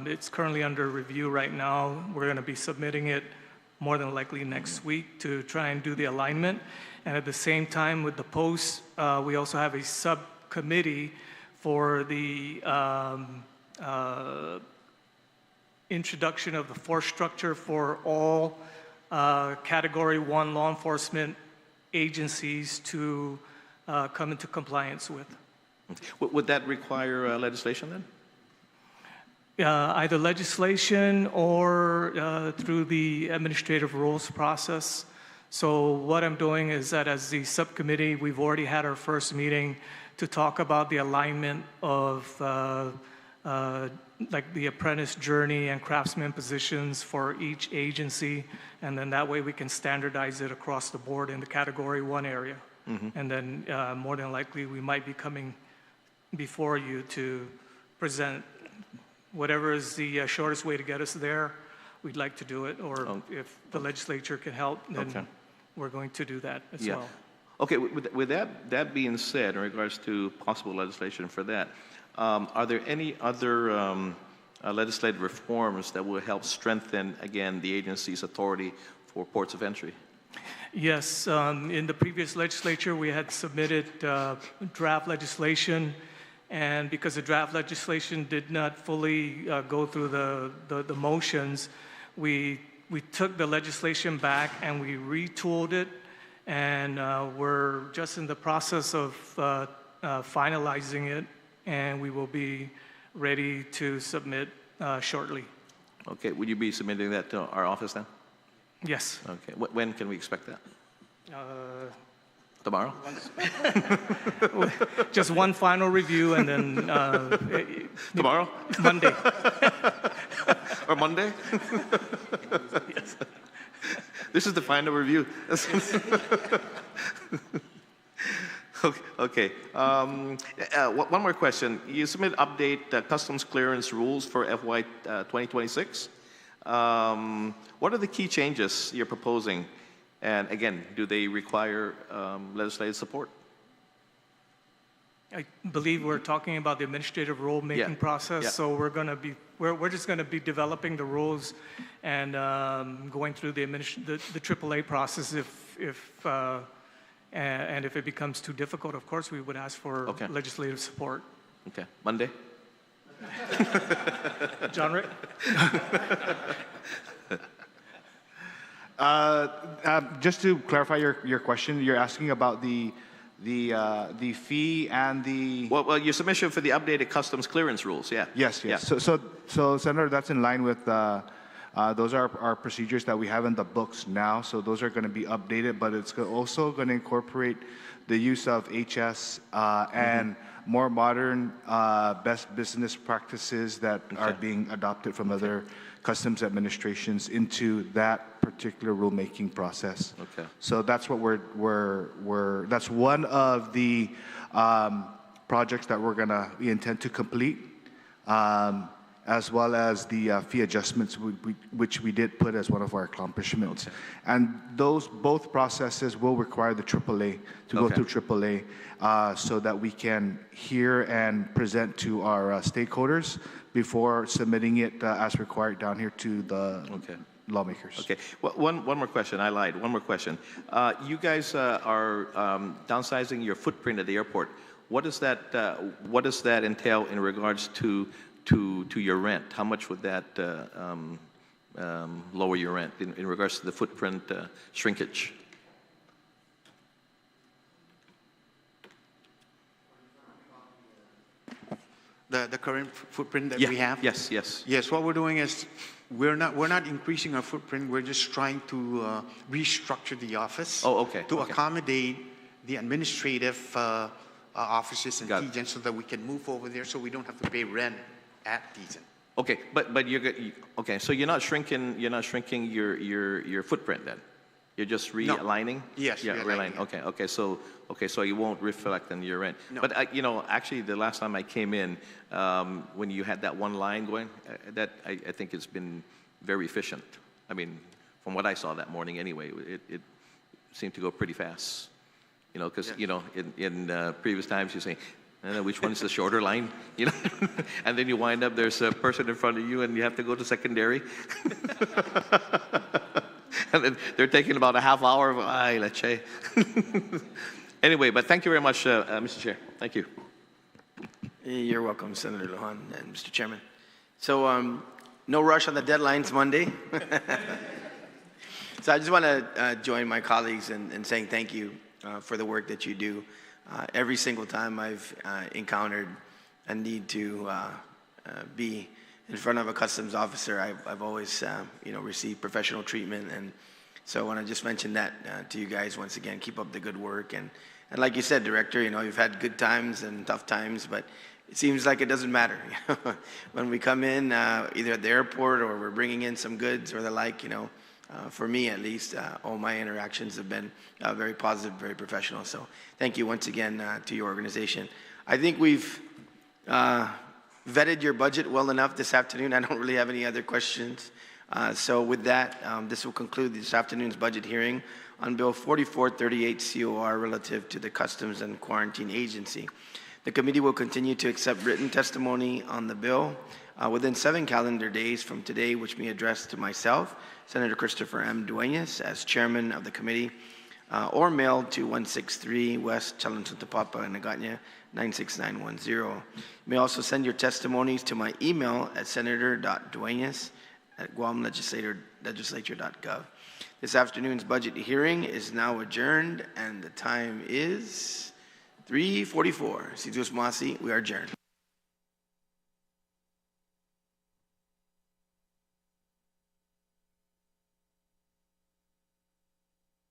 [SPEAKER 5] It's currently under review right now. We're going to be submitting it more than likely next week to try and do the alignment. And at the same time with the post, we also have a subcommittee for the introduction of the force structure for all Category 1 law enforcement agencies to come into compliance with.
[SPEAKER 4] Would that require legislation then?
[SPEAKER 5] Either legislation or through the administrative rules process. So what I'm doing is that as the subcommittee, we've already had our first meeting to talk about the alignment of like the apprentice journey and craftsman positions for each agency. And then that way we can standardize it across the board in the Category 1 area. And then more than likely we might be coming before you to present whatever is the shortest way to get us there. We'd like to do it, or if the legislature can help, then we're going to do that as well.
[SPEAKER 4] Okay, with that being said, in regards to possible legislation for that, are there any other legislative reforms that will help strengthen, again, the agency's authority for ports of entry?
[SPEAKER 5] Yes, in the previous legislature, we had submitted draft legislation, and because the draft legislation did not fully go through the motions, we took the legislation back and we retooled it, and we're just in the process of finalizing it, and we will be ready to submit shortly.
[SPEAKER 4] Okay, would you be submitting that to our office now?
[SPEAKER 5] Yes.
[SPEAKER 4] Okay, when can we expect that?
[SPEAKER 5] Uh,
[SPEAKER 4] Tomorrow?
[SPEAKER 5] Just one final review, and then
[SPEAKER 4] Tomorrow?
[SPEAKER 5] Monday.
[SPEAKER 4] Or Monday?
[SPEAKER 5] Yes.
[SPEAKER 4] This is the final review. Okay. One more question. You submit update customs clearance rules for FY 2026. What are the key changes you're proposing? And again, do they require legislative support?
[SPEAKER 5] I believe we're talking about the administrative rule-making process.
[SPEAKER 4] Yeah.
[SPEAKER 5] So we're just going to be developing the rules and going through the AAA process. And if it becomes too difficult, of course, we would ask for legislative support.
[SPEAKER 4] Okay, Monday?
[SPEAKER 5] John Rick?
[SPEAKER 11] Just to clarify your question, you're asking about the fee and the...
[SPEAKER 4] Well, your submission for the updated customs clearance rules, yeah.
[SPEAKER 11] Yes.
[SPEAKER 4] Yeah.
[SPEAKER 11] So Senator, that's in line with, those are our procedures that we have in the books now. So those are going to be updated, but it's also going to incorporate the use of HS and more modern best business practices that are being adopted from other customs administrations into that particular rulemaking process.
[SPEAKER 4] Okay.
[SPEAKER 11] So that's what that's one of the projects that we intend to complete, as well as the fee adjustments, which we did put as one of our accomplishments.
[SPEAKER 4] Okay.
[SPEAKER 11] And both processes will require the AAA to go through AAA, so that we can hear and present to our stakeholders before submitting it as required down here to the lawmakers.
[SPEAKER 4] Okay. One more question. I lied. One more question. You guys are downsizing your footprint at the airport. What does that entail in regards to your rent? How much would that lower your rent in regards to the footprint shrinkage?
[SPEAKER 3] The current footprint that we have?
[SPEAKER 4] Yes.
[SPEAKER 3] Yes, what we're doing is we're not increasing our footprint. We're just trying to restructure the office to accommodate the administrative offices in Tijan, so that we can move over there, so we don't have to pay rent at Tijan.
[SPEAKER 4] Okay, but so you're not shrinking your footprint then? You're just realigning?
[SPEAKER 3] Yes,
[SPEAKER 4] realigning. Okay, so you won't reflect on your rent. No. But actually, the last time I came in, when you had that one line going, that I think it's been very efficient. I mean, from what I saw that morning anyway, it seemed to go pretty fast. Because in previous times you say, which one is the shorter line? And then you wind up there's a person in front of you and you have to go to secondary. And then they're taking about a half hour. Ay, leche. Anyway, but thank you very much, Mr. Chair. Thank you.
[SPEAKER 1] You're welcome, Senator Guåhan and Mr. Chairman. So no rush on the deadlines Monday. So I just want to join my colleagues in saying thank you for the work that you do. Every single time I've encountered a need to be in front of a customs officer, I've always received professional treatment, and so I want to just mention that to you guys once again. Keep up the good work, and like you said, Director, you've had good times and tough times, but it seems like it doesn't matter. When we come in, either at the airport or we're bringing in some goods or the like, for me at least, all my interactions have been very positive, very professional. So thank you once again to your organization. I think we've vetted your budget well enough this afternoon. I don't really have any other questions. So with that, this will conclude this afternoon's budget hearing on Bill 4438 COR relative to the Customs and Quarantine Agency. The committee will continue to accept written testimony on the bill within 7 calendar days from today, which may be addressed to myself, Senator Christopher M. Dueñas, as chairman of the committee, or mailed to 163 West Chalansuntapapa, Magaña, 96910. You may also send your testimonies to my email at senator.dueñas at guamlegislature.gov. This afternoon's budget hearing is now adjourned, and the time is 3:44. Si Diyos masi, we are adjourned.